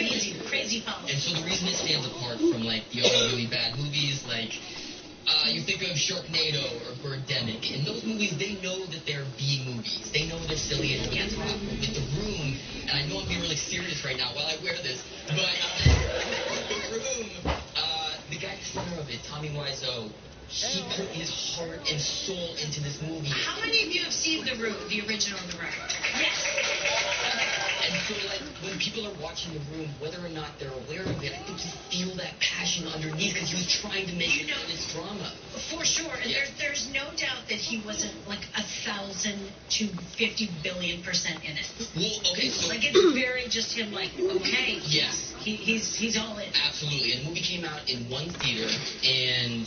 crazy following. And so the reason it stands apart from like the other really bad movies, like you think of Sharknado or Birdemic, in those movies they know that they're B movies. They know they're silly and over the top. With The Room, and I know I'm being really serious right now while I wear this, but The Room, the guy at the center of it, Tommy Wiseau, he put his heart and soul into this movie. How many of you have seen The Room, the original The Room? Yes. And so, like, when people are watching The Room, whether or not they're aware of it, I think you feel that passion underneath because he was trying to make it this drama. For sure. And there's no doubt that he wasn't like 1,000 to 50 billion% in it. Well, okay, so like it's very just him like, okay. Yes. He's all in. Absolutely. And the movie came out in one theater, and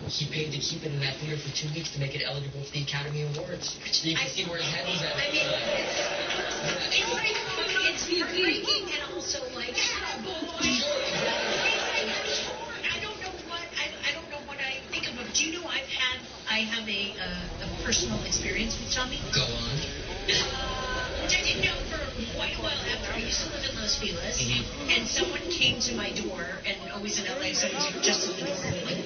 he paid to keep it in that theater for 2 weeks to make it eligible for the Academy Awards. You can see where his head was at. I mean, it's heartbreaking and also like, I don't know what I think of him. Do you know I have a personal experience with Tommy? Go on. Which I didn't know for quite a while after. I used to live in Los Feliz, and someone came to my door, and always in LA, someone's just at the door, and I'm like,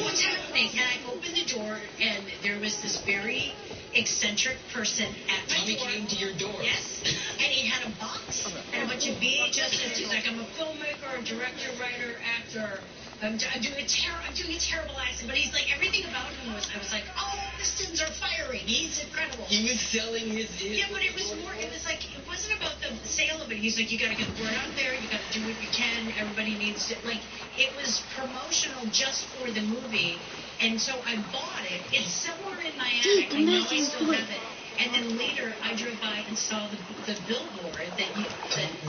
what's happening? And I opened the door, and there was this very eccentric person at my door. Tommy came to your door. Yes, and he had a box and a bunch of VHSs. He's like, I'm a filmmaker, a director, writer, actor. I'm doing a terrible accent, but he's like, everything about him was, I was like, oh, the Sins are firing. He's incredible. He was selling his Yeah, but it was like, it wasn't about the sale of it. He's like, you got to get the word out there. You got to do what you can. Everybody needs to, like, it was promotional just for the movie. And so I bought it. It's somewhere in my attic. I know I still have it. And then later, I drove by and saw the billboard that you...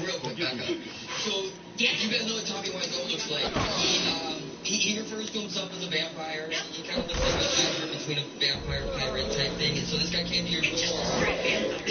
Real quick, back up. So, you guys know what Tommy Wiseau looks like. He refers to himself as a vampire. Yep. He kind of looks like a hybrid between a vampire pirate type thing. And so this guy came to your door. Just a straight vampire.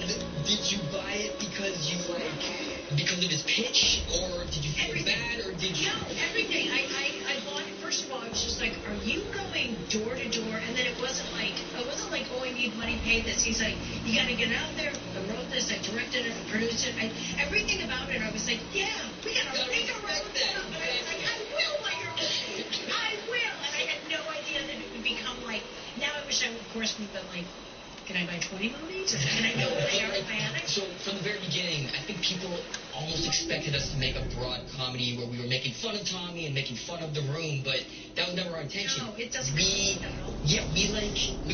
And did you buy it because of his pitch, or did you feel bad, or did you? No, everything. I bought it. First of all, I was just like, are you going door to door? And then it wasn't like, oh, I need money, pay this. He's like, you got to get out there. I wrote this, I directed it, I produced it. Everything about it, I was like, yeah, we got to make a road that. But I was like, I will make a road. I will. And I had no idea that it would become like, now I wish I, of course, would have been like, can I buy 20 movies? Or can I know what they are in my attic? So, from the very beginning, I think people almost expected us to make a broad comedy where we were making fun of Tommy and making fun of The Room, but that was never our intention. No, it doesn't. We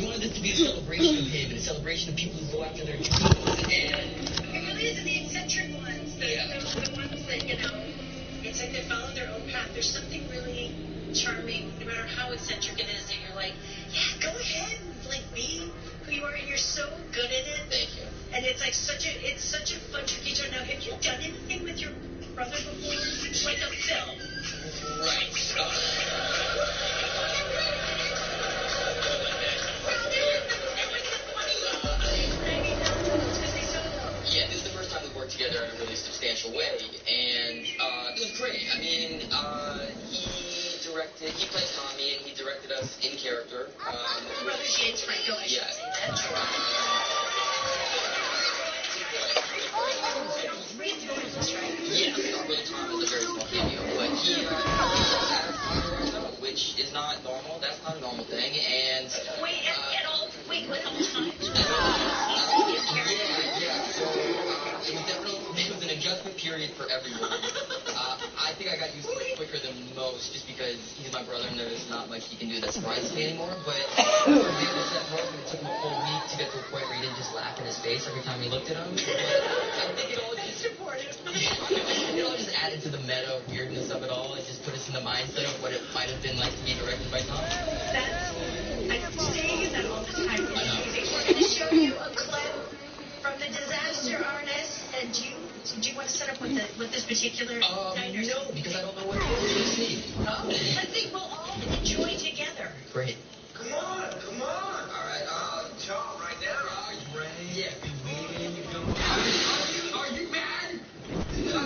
wanted this to be a celebration of him and a celebration of people who go after their dreams. And it really is the eccentric ones, the ones that, it's like they follow their own path. There's something really charming, no matter how eccentric it is, that you're like, yeah, go ahead and be who you are, and you're so good at it. Thank you. And it's like such a fun, tricky turn. Now, have you done anything with your brother before? Like a film? Right. Yeah, this is the first time we worked together in a really substantial way, and it was great. I mean, he plays Tommy, and he directed us in character. Brother James Franco, I should say that. Yeah, Will Tom is a very small cameo, but he has which is not normal. That's not a normal thing, and... Wait, what whole time? It was an adjustment period for everyone. I think I got used to it quicker than most, just because he's my brother and there's not much he can do that surprises me anymore. But for example, Seth Rogen, it took him a full week to get to a point where he didn't just laugh in his face every time he looked at him. But I think it all just added to the meta weirdness of it all. It just put us in the mindset of what it might have been like to be directed by Tom. I say that all the time. We're going to show you a clip from the Disaster Artist. And do you want to set up with this particular night or no, because I don't know what to see. I think we'll all enjoy together. Great. Come on. All right, Tom, right now. Are you ready? Yeah. Are you mad? No,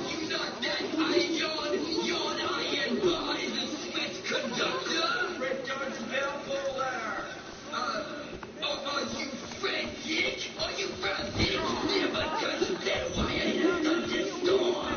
you're not that. I yawn, I am by the Swiss conductor. Red Dodge Bell Bowler. Are you Fred Dick? Are you Fred Dick? Never touch that wire after this storm.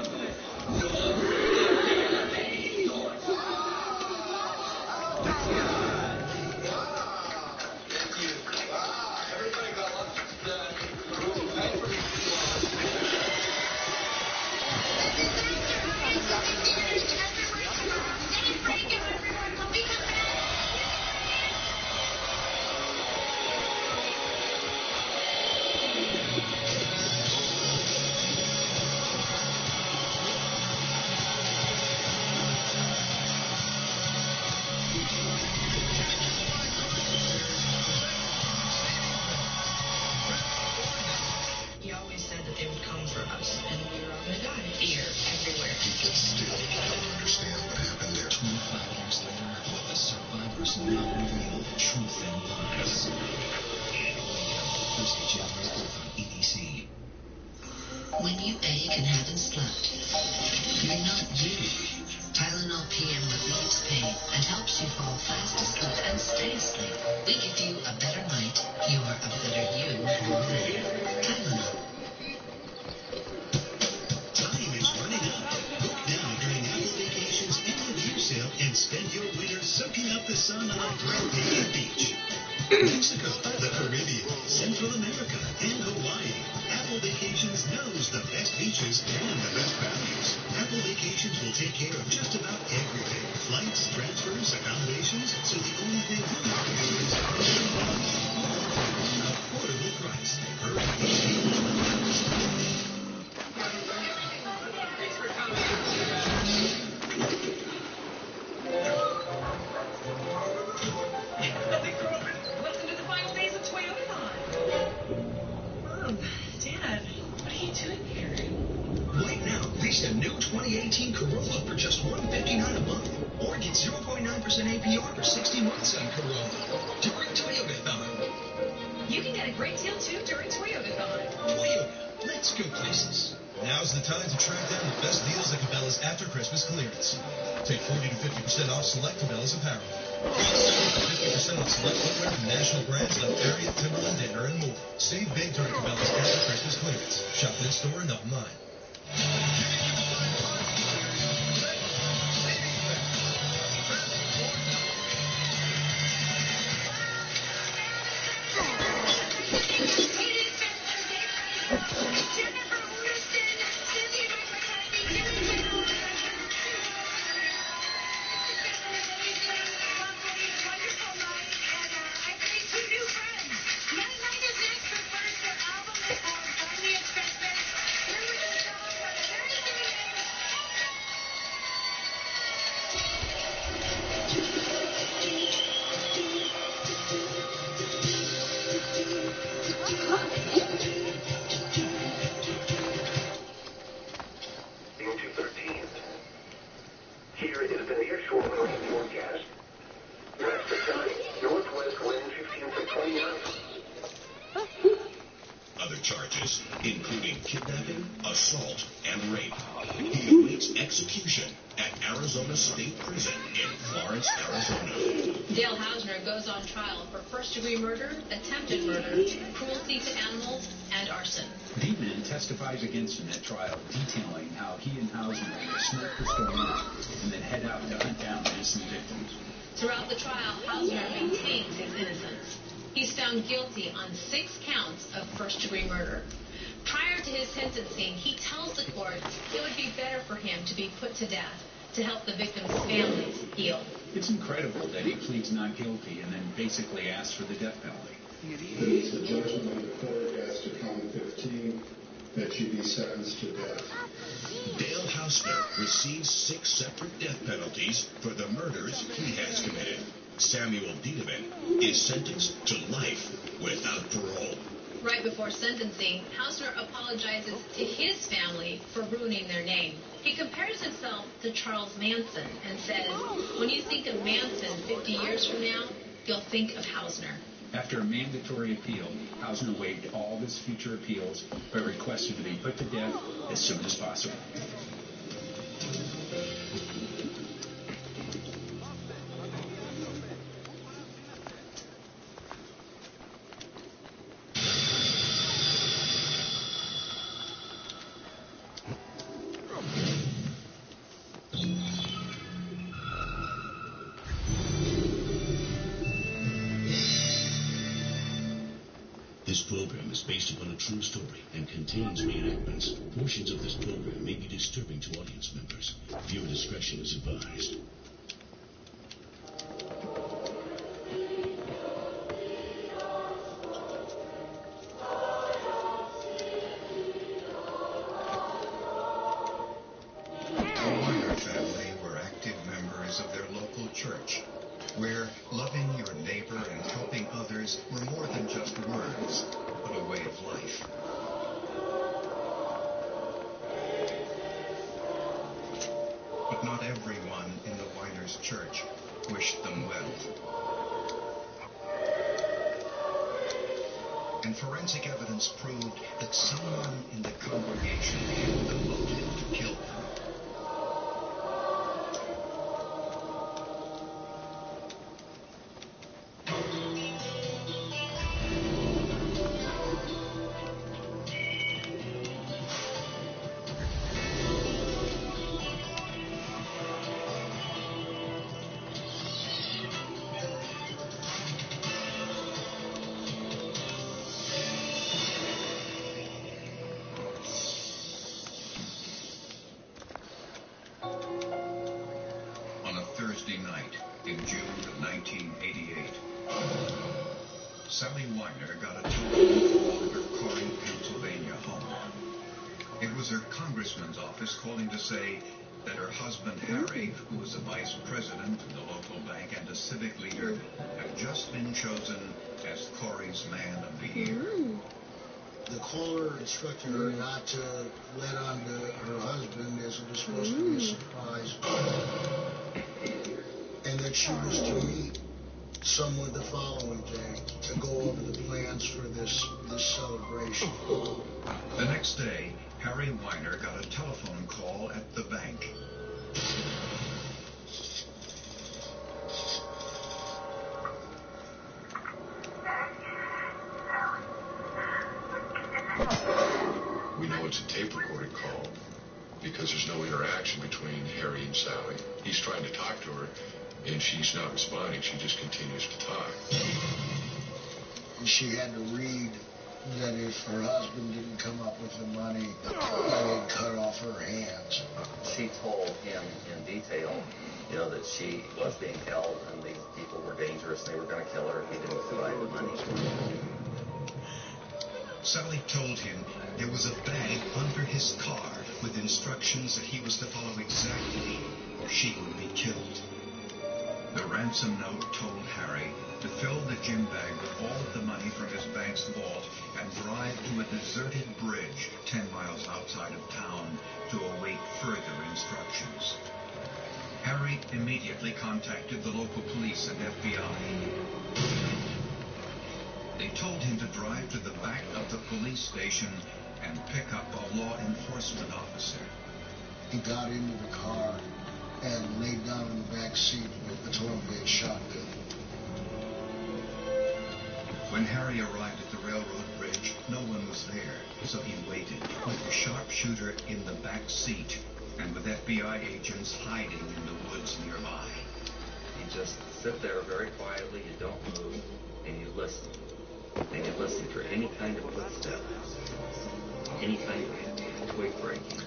He always said that they would come for us, and we were all going to die. Fear everywhere. People still don't understand what happened there. 25 years later, will the survivors now reveal truth and lies? Thursday, January 4th on EDC. When you ache and haven't slept, you're not you. Tylenol PM relieves pain and helps you fall fast asleep and stay asleep. We give you a better night. You're a better you already. Tylenol. Time is running out. Book now during Apple Vacation's end of year sale and spend your winter soaking up the sun on a breathtaking beach. Mexico, the Caribbean, Central America, and Hawaii. Apple Vacations knows the best beaches and the best values. Apple Vacations will take care of just about everything. Flights, transfers, accommodations. So the only thing you have to do is affordable price. Hurry. Welcome to the final days of Toyotathon. Mom, Dad, what are you doing here? Right now, lease a new 2018 Corolla for just $159 a month. Or get 0.9% APR for 60 months on Corolla. During Toyotathon. You can get a great deal, too, during Toyotathon. Toyota, let's go places. Now's the time to track down the best deals at Cabela's after Christmas clearance. Take 40 to 50% off select Cabela's apparel. 50% off select footwear from national brands like Ariat, Timberland, Dinner, and more. Save big during Cabela's after Christmas clearance. Shop in store and online. Here is the nearshore marine forecast. West of time, northwest wind 15 to 20 knots. Other charges, including kidnapping, assault, and rape. He awaits execution at Arizona State Prison in Florence, Arizona. Dale Hausner goes on trial for first-degree murder, attempted murder, cruelty to animals, and arson. Dietman testifies against him at trial, detailing how he and Hausner would smoke the storm out and then head out to hunt down innocent victims. Throughout the trial, Hausner maintains his innocence. He's found guilty on 6 counts of first-degree murder. Prior to his sentencing, he tells the court it would be better for him to be put to death to help the victims' families heal. It's incredible that he pleads not guilty and then basically asks for the death penalty. It's the judgment of the court as to count 15 that she be sentenced to death. Dale Hausner receives 6 separate death penalties for the murders he has committed. Samuel Dietman is sentenced to life without parole. Right before sentencing, Hausner apologizes to his family for ruining their name. He compares himself to Charles Manson and says, when you think of Manson 50 years from now, you'll think of Hausner. After a mandatory appeal, Hausner waived all of his future appeals but requested to be put to death as soon as possible. This program is based upon a true story and contains reenactments. Portions of this program may be disturbing to audience members. Viewer discretion is advised. The Weiner family were active members of their local church, where loving your neighbor and helping others were more than just words, but a way of life. But not everyone in the Weiners' church wished them well. And forensic evidence proved that someone in the congregation had the motive to kill them. Thursday night in June of 1988. Sally Weiner got a telephone call at her Corning, Pennsylvania home. It was her congressman's office calling to say that her husband Harry, who was a vice president in the local bank and a civic leader, had just been chosen as Corey's Man of the Year. The caller instructed her not to let on to her husband as it was supposed to be a surprise, and that she was to meet someone the following day to go over the plans for this celebration. The next day, Harry Weiner got a telephone call at the bank. We know it's a tape-recorded call because there's no interaction between Harry and Sally. He's trying to talk to her, and she's not responding. She just continues to talk. And she had to read that if her husband didn't come up with the money, they'd cut off her hands. She told him in detail, that she was being held and these people were dangerous and they were going to kill her if he didn't provide the money. Sally told him there was a bag under his car with instructions that he was to follow exactly or she would be killed. The ransom note told Harry to fill the gym bag with all of the money from his bank's vault and drive to a deserted bridge 10 miles outside of town to await further instructions. Harry immediately contacted the local police and FBI. They told him to drive to the back of the police station and pick up a law enforcement officer. He got into the car and laid down in the back seat with a 12-gauge shotgun. When Harry arrived at the railroad bridge, no one was there, so he waited with the sharpshooter in the back seat and with FBI agents hiding in the woods nearby. You just sit there very quietly, you don't move, and you listen. And you listen for any kind of footstep, any kind of twig breaking,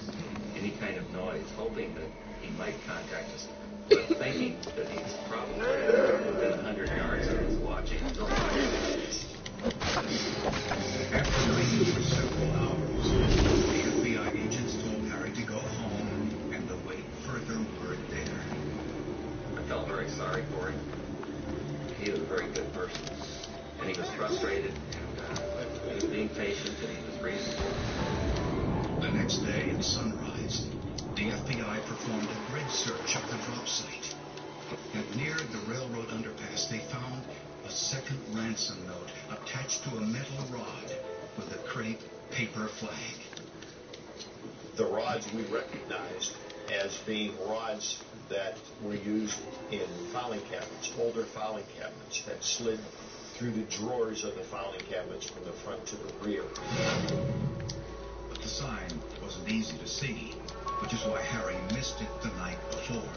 any kind of noise, hoping that he might contact us, but thinking that he's probably within 100 yards of us watching. After waiting for several hours, the FBI agents told Harry to go home and await further word there. I felt very sorry for him. He was a very good person. And he was frustrated, and he was being patient, and he was reasonable. The next day at sunrise, the FBI performed a grid search of the drop site. And near the railroad underpass, they found a second ransom note attached to a metal rod with a crepe paper flag. The rods we recognized as being rods that were used in filing cabinets, older filing cabinets that slid through the drawers of the filing cabinets from the front to the rear. But the sign wasn't easy to see, which is why Harry missed it the night before.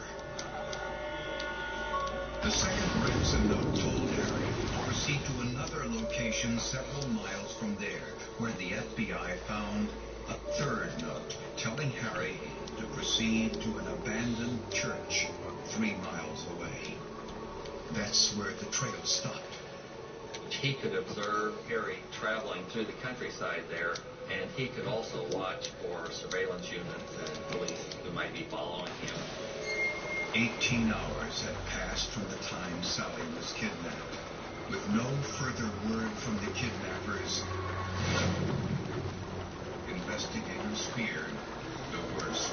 The second ransom note told Harry to proceed to another location several miles from there, where the FBI found a third note telling Harry to proceed to an abandoned church 3 miles away. That's where the trail stopped. He could observe Harry traveling through the countryside there, and he could also watch for surveillance units and police who might be following him. 18 hours had passed from the time Sally was kidnapped. With no further word from the kidnappers, investigators feared the worst.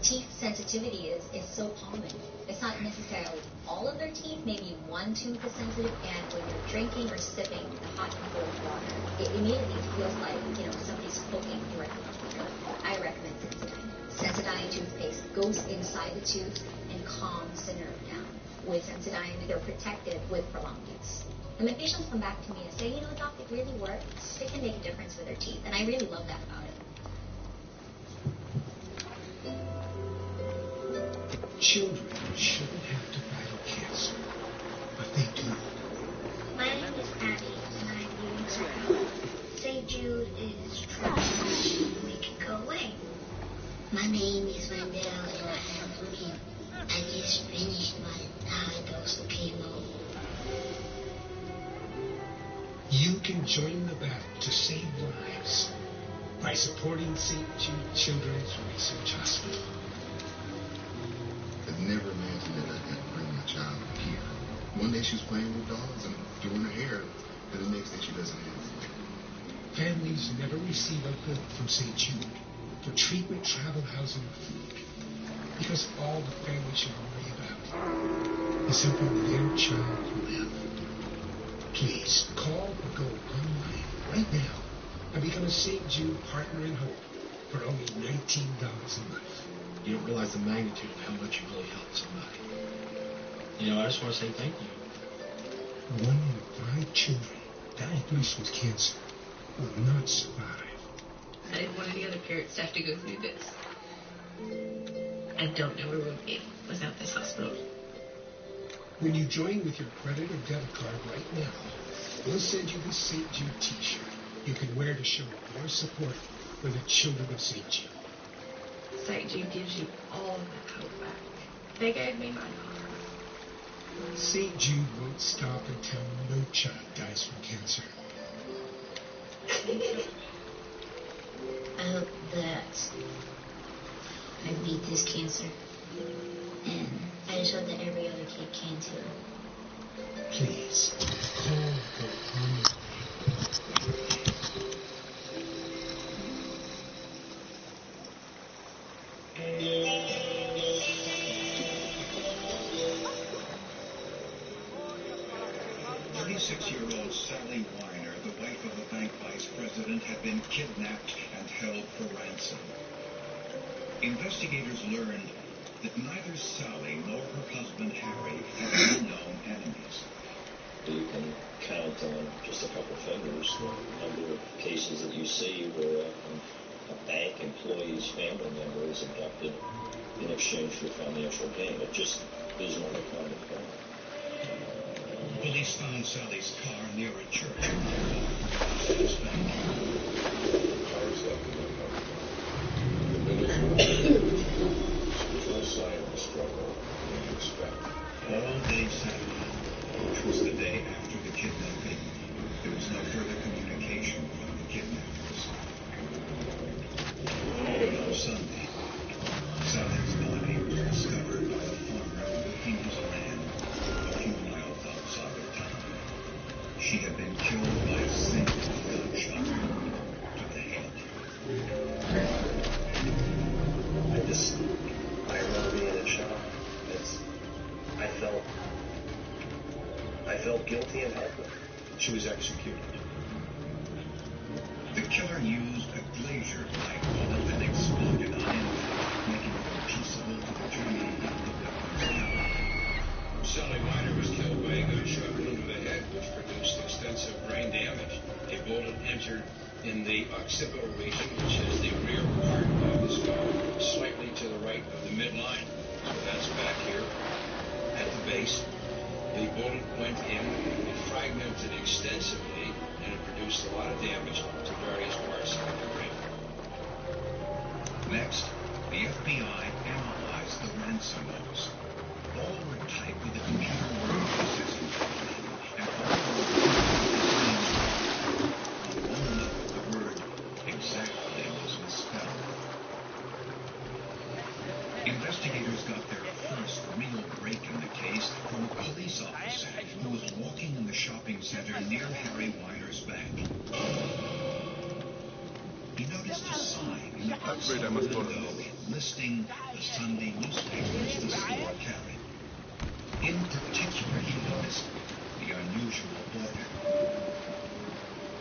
Teeth sensitivity is so common. It's not necessarily all of their teeth, maybe one tooth is sensitive, and when you're drinking or sipping the hot and cold water, it immediately feels like, somebody's poking directly into your ear. I recommend Sensodyne. Sensodyne toothpaste goes inside the tooth and calms the nerve down. With Sensodyne, they're protected with prolonged use. And my patients come back to me and say, doc, it really works. It can make a difference with their teeth, and I really love that about it. Children shouldn't have to battle cancer, but they do. My name is Abby, and I'm doing school. St. Jude is trying to make it go away. My name is Wendell, and I have leukemia. I just finished my high-dose chemo. You can join the battle to save lives by supporting St. Jude Children's Research Hospital. I've never imagined that I'd have to bring my child here. One day she was playing with dolls and doing her hair, and the next day she doesn't have it. Families never receive a bill from St. Jude for treatment, travel, housing, or food, because all the family should worry about is helping their child live. Please call or go online right now and become a St. Jude Partner in Hope for only $19 a month. You don't realize the magnitude of how much you really helped somebody. I just want to say thank you. 1 in 5 children diagnosed with cancer will not survive. I didn't want any other parents to have to go through this. I don't know where we'd be without this hospital. When you join with your credit or debit card right now, we'll send you this St. Jude t-shirt you can wear to show your support for the children of St. Jude. St. Jude gives you all of that hope back. They gave me my daughter. St. Jude won't stop until no child dies from cancer. I hope that I beat this cancer. And I just hope that every other kid can too. Please, call or go online. Six-year-old Sally Weiner, the wife of a bank vice president, had been kidnapped and held for ransom. Investigators learned that neither Sally nor her husband Harry had any known enemies. You can count on just a couple fingers the number of cases that you see where a bank employee's family member is abducted in exchange for financial gain. It just isn't on the kind of crime. Police found Sally's car near a church. The minutes were there was no sign of the struggle we expected. All day Saturday, which was the day after the kidnapping, there was no further communication from the kidnappers. On Sunday, Sally's body was discovered by a farmer working his land a few miles outside of town. She had been killed by a single gunshot to the head. I remember being in shock. I felt guilty and helpless. She was executed. The killer used a glazier-like bullet that exploded on impact, making it impossible to determine the weapon's caliber. Sally Weiner was killed by a gunshot wound to the head, which produced extensive brain damage. A bullet entered in the occipital region, which is the rear part of the skull, slightly to the right of the midline. So that's back here at the base. The bullet went in, it fragmented extensively, and it produced a lot of damage to various parts of the brain. Next, the FBI analyzed the ransom notes. All were typed with a computer word processing program, and all were on one note, the word exactly was misspelled. Investigators got their first real break in the case from a police officer who was walking in the shopping center near Harry Weiner's bank. He noticed a sign in the outside window listing the Sunday newspapers the store carried. In particular, he noticed the unusual border.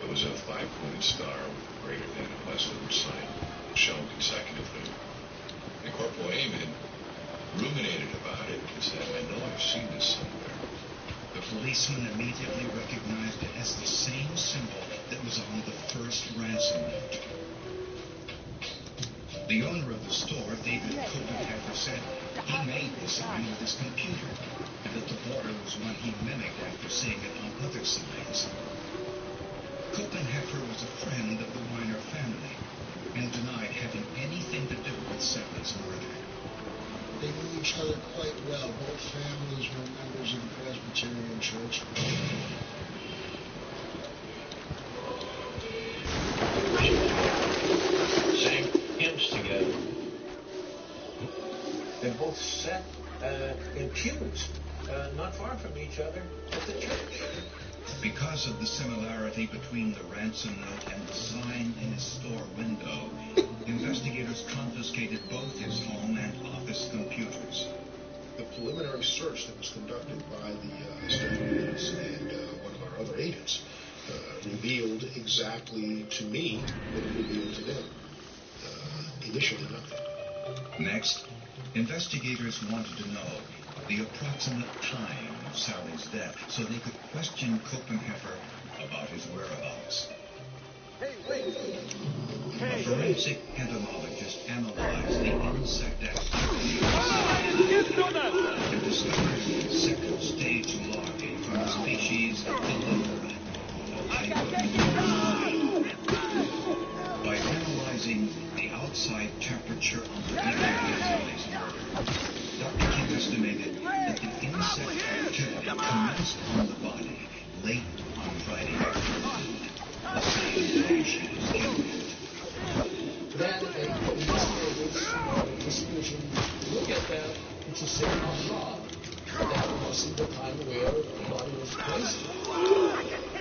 It was a 5-pointed star with greater than and less than sign shown consecutively. And Corporal Amon ruminated about it and said, I know I've seen this somewhere. The policeman immediately recognized it as the same symbol that was on the first ransom note. The owner of the store, David Copenhaver, said he made the sign with his computer, and that the border was one he mimicked after seeing it on other signs. Copenhaver was a friend of the Weiner family and denied having anything to do with Sally's murder. They knew each other quite well. Both families were members of the Presbyterian Church. Sang hymns together. They both sat in pews not far from each other at the church. Because of the similarity between the ransom note and the sign in his store window, investigators confiscated both his home and office computers. The preliminary search that was conducted by the state police and one of our other agents revealed exactly to me what it revealed to them. Initially, nothing. Next, investigators wanted to know the approximate time of Sally's death so they could question Copenhaver about his whereabouts. A forensic entomologist analyzed the insect activity and discovered second-stage larvae from the species Elevora, a type of By analyzing the outside temperature on the weekend of Sally's murder, Dr. King estimated that the insect activity commenced on the body late on Friday afternoon, the same day she was killed. Then investigators decision to look at that to say out loud that wasn't the time where the body was placed.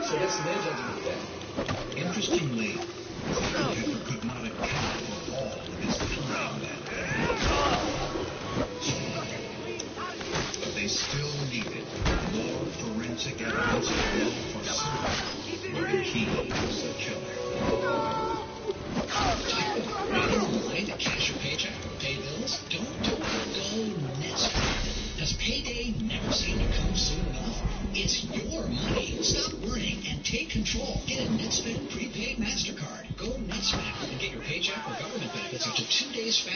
So that's their judgment there. Interestingly, Copenhaver could not account for all of his time that day. But they still needed more forensic evidence to know for certain whether he was the killer. Waiting in line to cash your paycheck or pay bills? Don't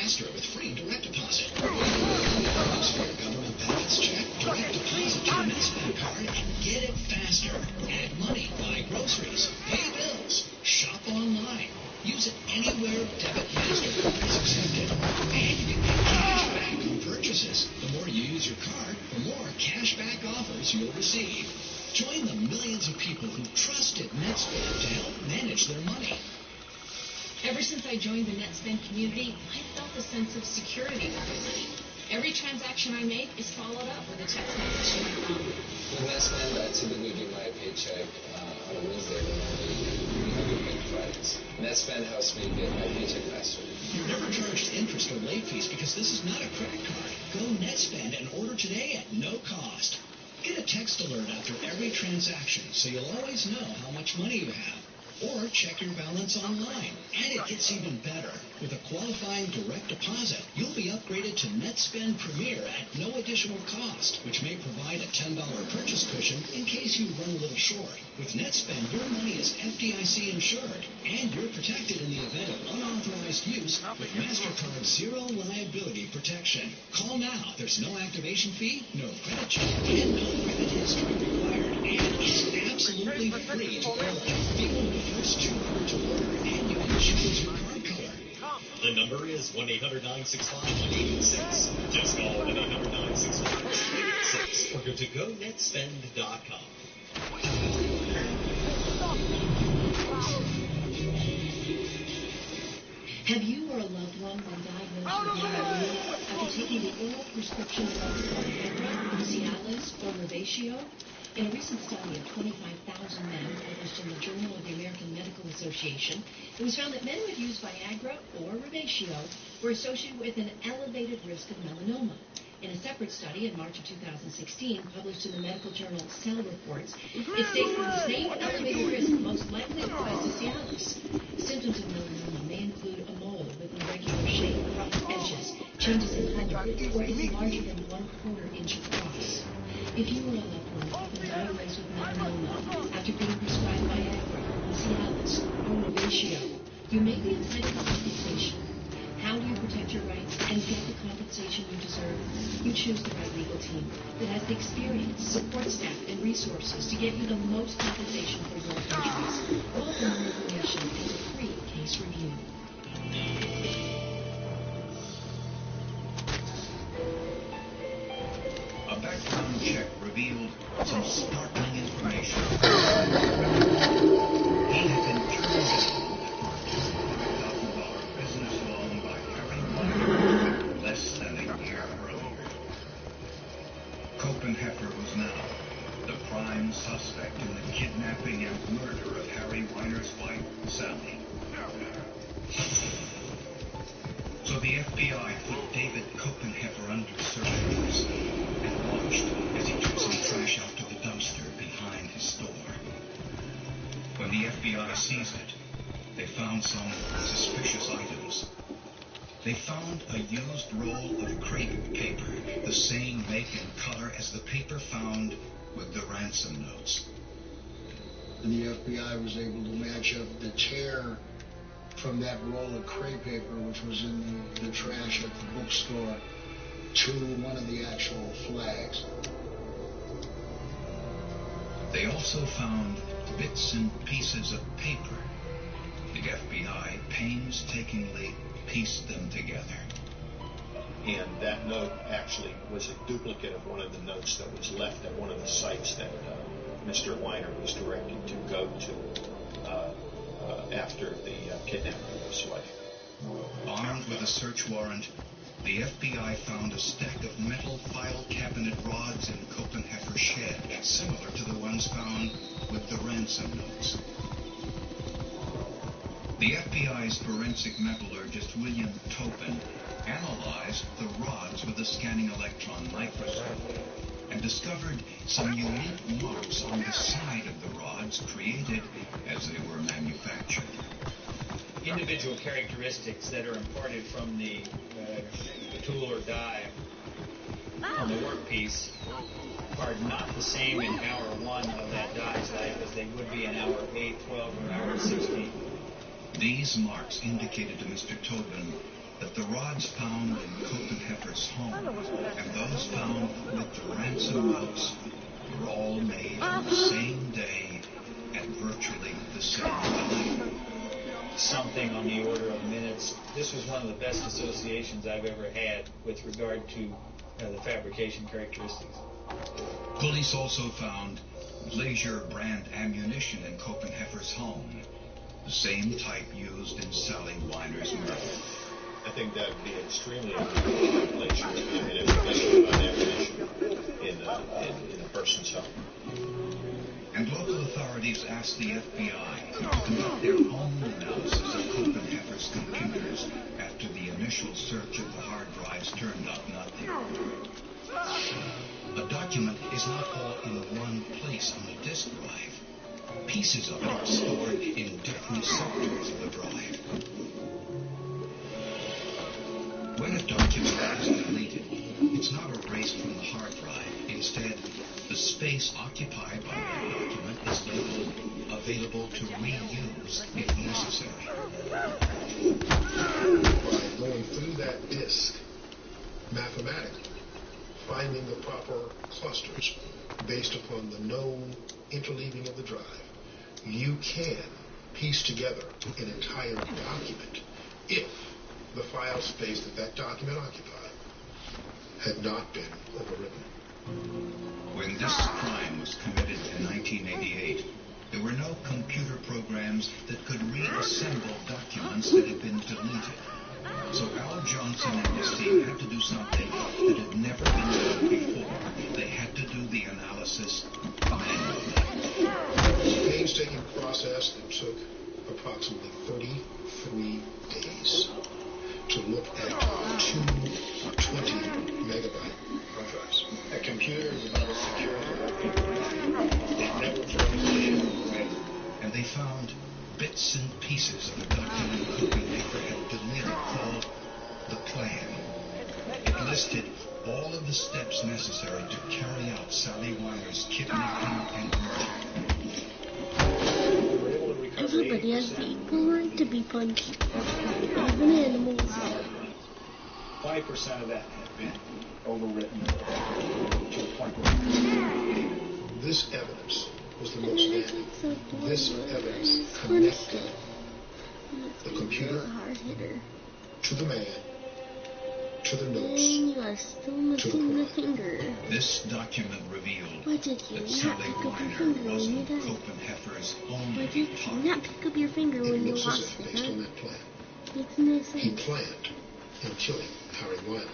faster with free direct deposit. Looks for your government benefits check, direct deposit to your NetSpend card, and get it faster. Add money, buy groceries, pay bills, shop online. Use it anywhere debit MasterCard is accepted. And you can get cash back on purchases. The more you use your card, the more cash back offers you'll receive. Join the millions of people who trusted NetSpend to help manage their money. Ever since I joined the NetSpend community, I felt a sense of security with my money. Every transaction I make is followed up with a text message to my phone. With NetSpend, I typically get my paycheck on a Wednesday, but normally we get Fridays. NetSpend helps me get my paycheck faster. You're never charged interest or late fees because this is not a credit card. Go NetSpend and order today at no cost. Get a text alert after every transaction so you'll always know how much money you have. Or check your balance online. And it gets even better. With a qualifying direct deposit, you'll be upgraded to NetSpend Premier at no additional cost, which may provide a $10 purchase cushion in case you run a little short. With NetSpend, your money is FDIC insured, and you're protected in the event of unauthorized use with MasterCard Zero Liability Protection. Call now. There's no activation fee, no credit check, and no credit history required. And it's absolutely free to order. Be first to order, and you can choose your card color. The number is 1-800-965-186. Just call 1-800-965-186 or go to GoNetSpend.com. Have you or a loved one been diagnosed with melanoma after taking the oral prescription drugs Viagra, Cialis, or Revatio? In a recent study of 25,000 men published in the Journal of the American Medical Association, it was found that men who had used Viagra or Revatio were associated with an elevated risk of melanoma. In a separate study in March of 2016, published in the medical journal Cell Reports, it states that the same elevated risk most likely applies to Cialis. Symptoms of melanoma may include a mole with an irregular shape, rough edges, changes in color, or is larger than 1/4 inch across. If you or a loved one have been diagnosed with melanoma after being prescribed Viagra, Cialis, or Revatio, you may be entitled to compensation. How do you protect your rights and get the compensation you deserve? You choose the right legal team that has the experience, support staff, and resources to get you the most compensation for your injuries. Call for more information and a free case review. A background check revealed some startling information. He had been turned down $100,000 business loan by Harry Weiner less than a year earlier. Copenhagen was now the prime suspect in the kidnapping and murder of Harry Weiner's wife, Sally. So the FBI put David Copenhagen under surveillance and watched as he took some trash out to the dumpster behind his store. When the FBI seized it, they found some suspicious items. They found a used roll of crepe paper, the same make and color as the paper found with the ransom notes. And the FBI was able to match up the tear from that roll of crepe paper, which was in the trash at the bookstore, to one of the actual flags. They also found bits and pieces of paper. The FBI painstakingly pieced them together. And that note actually was a duplicate of one of the notes that was left at one of the sites that Mr. Weiner was directed to go to after the kidnapping of his wife. Armed with a search warrant, the FBI found a stack of metal file cabinet rods in Copenhagen's shed, similar to the ones found with the ransom notes. The FBI's forensic metallurgist William Topin analyzed the rods with a scanning electron microscope and discovered some unique marks on the side of the rods created as they were manufactured. Individual characteristics that are imparted from the tool or die on the workpiece are not the same in hour 1 of that die's life as they would be in hour 8, 12, or hour 16. These marks indicated to Mr. Tobin that the rods found in Copenheffer's home and those found with the ransom notes were all made on the same day at virtually the same time. Something on the order of minutes. This was one of the best associations I've ever had with regard to the fabrication characteristics. Police also found Glazier brand ammunition in Copenheffer's home, the same type used in Sally Weiner's murder. I think that would be extremely unusual for Glazier to commit anything about ammunition in a person's home. And local authorities asked the FBI to conduct their own analysis of Copenheffer's computers after the initial search of the hard drives turned up nothing. A document is not all in one place on a disk drive. Pieces of it are stored in different sectors of the drive. When a document is deleted, it's not erased from the hard drive. Instead, the space occupied by that document is labeled available to reuse if necessary. By going through that disk mathematically, finding the proper clusters based upon the known interleaving of the drive, you can piece together an entire document if the file space that document occupied had not been overwritten. When this crime was committed in 1988, there were no computer programs that could reassemble documents that had been deleted. So Al Johnson and his team had to do something that had never been done before. They had to do the analysis manually. It was a painstaking process that took approximately 33 days to look at 220 megabyte hard drives. A computer is not a security weapon. It never forms. And they found bits and pieces of a document Copenheffer had deleted called The Plan. It listed all of the steps necessary to carry out Sally Weiner's kidnapping and murder. Everybody has the ability to be punched, even animals. 5% of that had been overwritten to a point where this evidence was the most damning. This evidence connected the computer to the man, to the notes, and you are still missing the finger. This document revealed Why did you that not Sally pick up your Weiner finger when you wasn't died? Copenheffer's Why only did you not pick up your finger when you looks as lost if it, based huh? on that plan, Makes no sense. he planned in killing Harry Weiner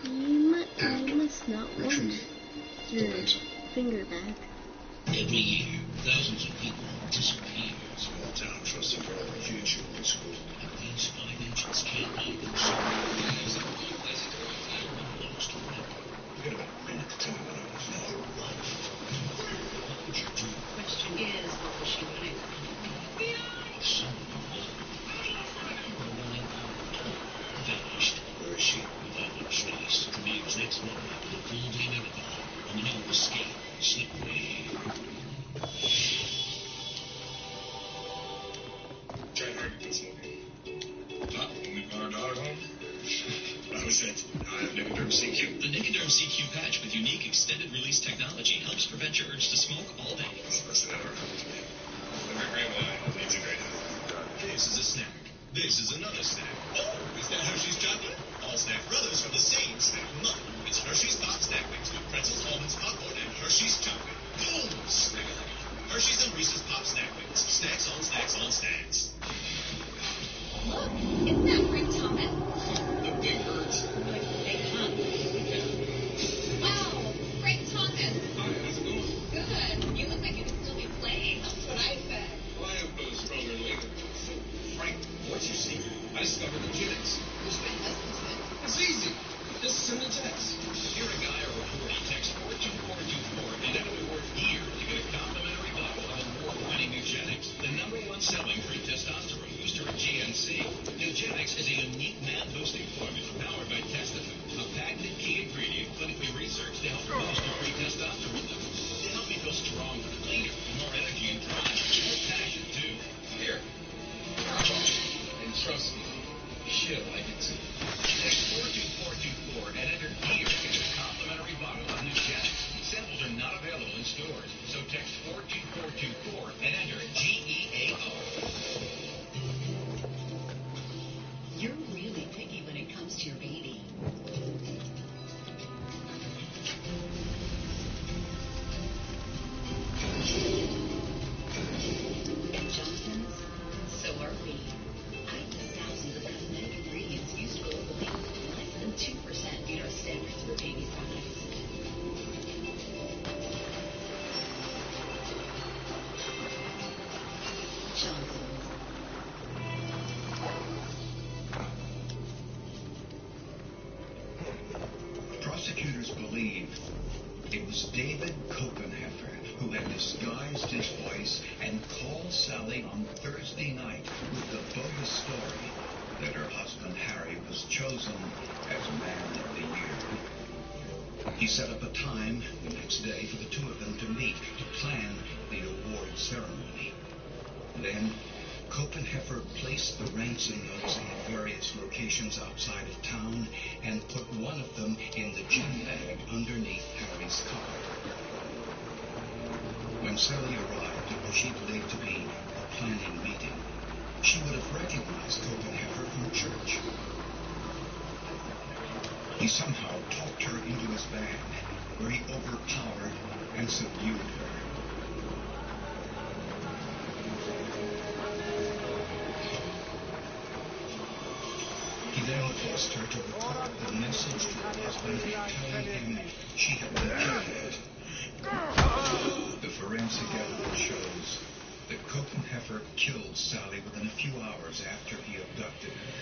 You must not want retrieving the your ransom. finger back. Every year, thousands of people disappear. Small town trusting for a future in school. And these 5 agents can't hide them so lost forever. Wait a minute to tell me what I was doing. What would you do? The question is, what was she doing? If someone you love, running out, vanished. Where is she? Without no trace. Premieres next month with a full-day marathon on the new Escape Slipway. Tried hard to get this movie. Pop, when we brought our daughter home, that was it. I have Nicoderm CQ. The Nicoderm CQ patch with unique extended-release technology helps prevent your urge to smoke all day. It's the best that ever happened to me. Every grandma needs a great hug. This is a snack. This is another snack. Oh, is that Hershey's chocolate? All snack brothers from the same snack mother. It's Hershey's Pop Snack Mix with pretzels, almonds, popcorn, and Hershey's chocolate. Boom! Snack. Hershey's and Reese's Pop Snack Mix. Snacks on snacks on snacks. Look, isn't that Frank Thomas? The big birds. Big Tom. Wow, Frank Thomas. Hi, how's it going? Good. You look like you could still be playing. That's what I said. Well, I hope it was stronger later. So, Frank, what's your secret? I discovered eugenics. It's easy. Just send a text. You're a guy or a 40. Text 42424 and enter the word EAR to get a complimentary bottle of award-winning Eugenics, the #1 selling free testosterone booster at GNC. Eugenics is a unique man-boosting formula powered by Testofood, a patented key ingredient clinically researched to help boost your free testosterone levels. To help you feel stronger, cleaner, more energy and drive, more passion too. Here. And trust me, she'll like it too. prosecutors believe it was David Copenheffer who had disguised his voice and called Sally on Thursday night with the bogus story that her husband Harry was chosen as Man of the Year. He set up a time the next day for the two of them to meet to plan the award ceremony. Then Copenheffer placed the ransom notes in various locations outside of town and put one of them in the gym bag underneath Harry's car. When Sally arrived at what she believed to be a planning meeting, she would have recognized Copenheffer from church. He somehow talked her into his bag, where he overpowered and subdued her. He then forced her to record the message to her husband telling him she had been kidnapped. The forensic evidence shows that Copenheffer killed Sally within a few hours after he abducted her.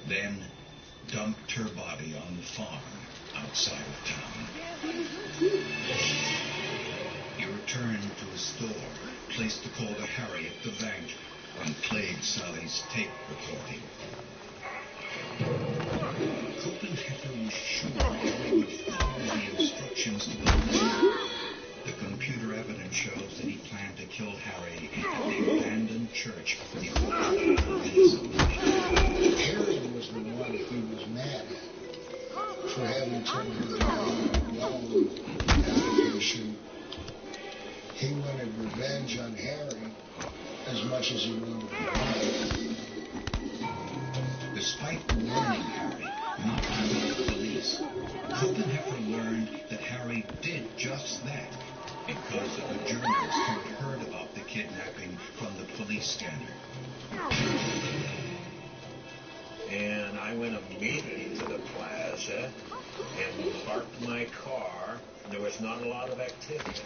Then dumped her body on the farm outside of town. He returned to his store, placed the call to Harry at the bank, and played Sally's tape recording. Copenheffer was sure Harry would follow the instructions to the letter. The computer evidence shows that he planned to kill Harry at the abandoned church the Harry was the one he was mad at for having turned her down wrong application. He wanted revenge on Harry as much as he wanted to. Despite warning Harry not to meet the police, Copenheffer learned that Harry did just that because of the journalist who had heard about the kidnapping from the police scanner. And I went immediately to the plaza and parked my car. There was not a lot of activity.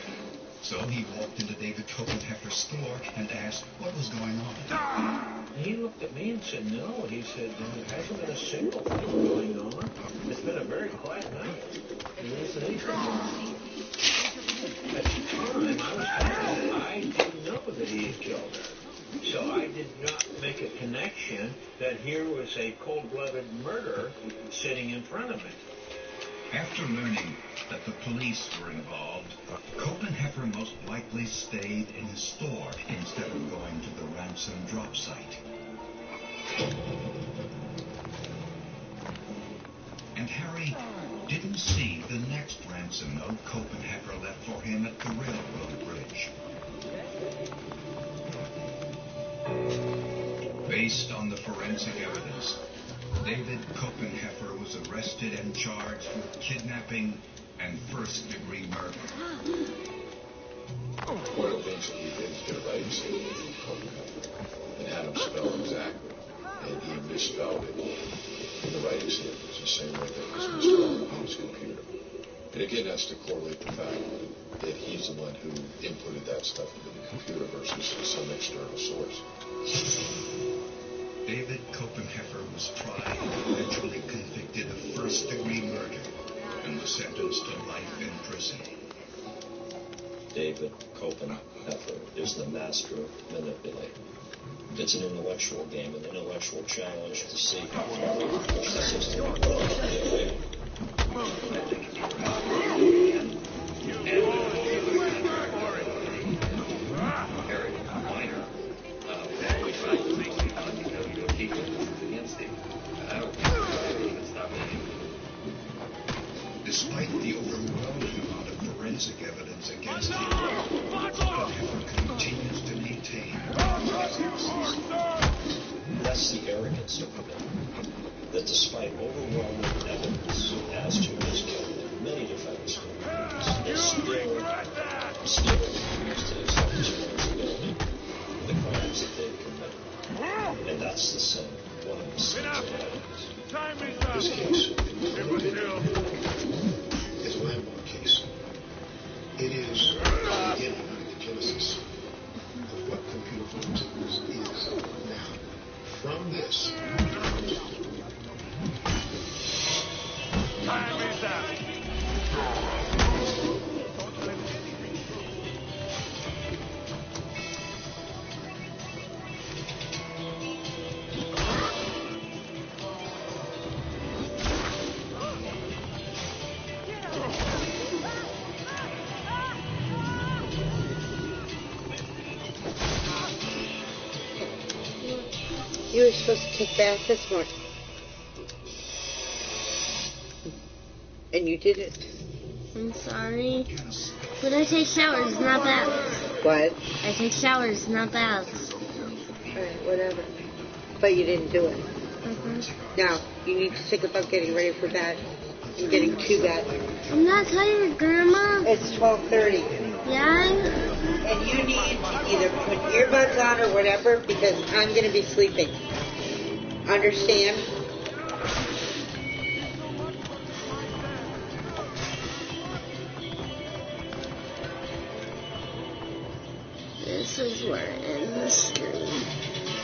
So he walked into David Copenheffer's store and asked what was going on. He looked at me and said, no. He said, there hasn't been a single thing going on. It's been a very quiet night. At the time, I didn't know that he had killed her. So I did not make a connection that here was a cold-blooded murder sitting in front of me. After learning that the police were involved, Copenheffer most likely stayed in his store instead of going to the ransom drop site. And Harry didn't see the next ransom note Copenheffer left for him at the railroad bridge. Based on the forensic evidence, David Copenheffer was arrested and charged with kidnapping and first-degree murder. What eventually he did is get a writing sample from Copenheffer and had him spell exactly. And he misspelled it in the writing samples the same way that it was misspelled on his computer. And again, that's to correlate the fact that he's the one who inputted that stuff into the computer versus some external source. David Copenheffer was tried and eventually convicted of first-degree murder and was sentenced to life in prison. David Copenheffer is the master manipulator. It's an intellectual game, an intellectual challenge to see how far we can push the system. Despite the overwhelming amount of forensic evidence against him, Copenheffer continues to maintain that's the arrogance of him. That despite overwhelming evidence as to his killing, many defendants is still refused to accept his responsibility for the crimes that they've committed. And that's the sin, one of the sins of evidence. This case is a landmark case. It is the beginning of the genesis of what computer forensics is now. From this, You were supposed to take a bath this morning. And you didn't. I'm sorry. But I take showers, not baths. What? I take showers, not baths. Alright, whatever. But you didn't do it. Now, you need to think about getting ready for bed. And getting to bed. I'm not tired, Grandma. It's 12:30. Yeah? And you need to either put earbuds on or whatever because I'm going to be sleeping. Understand? This is where it ends the stream.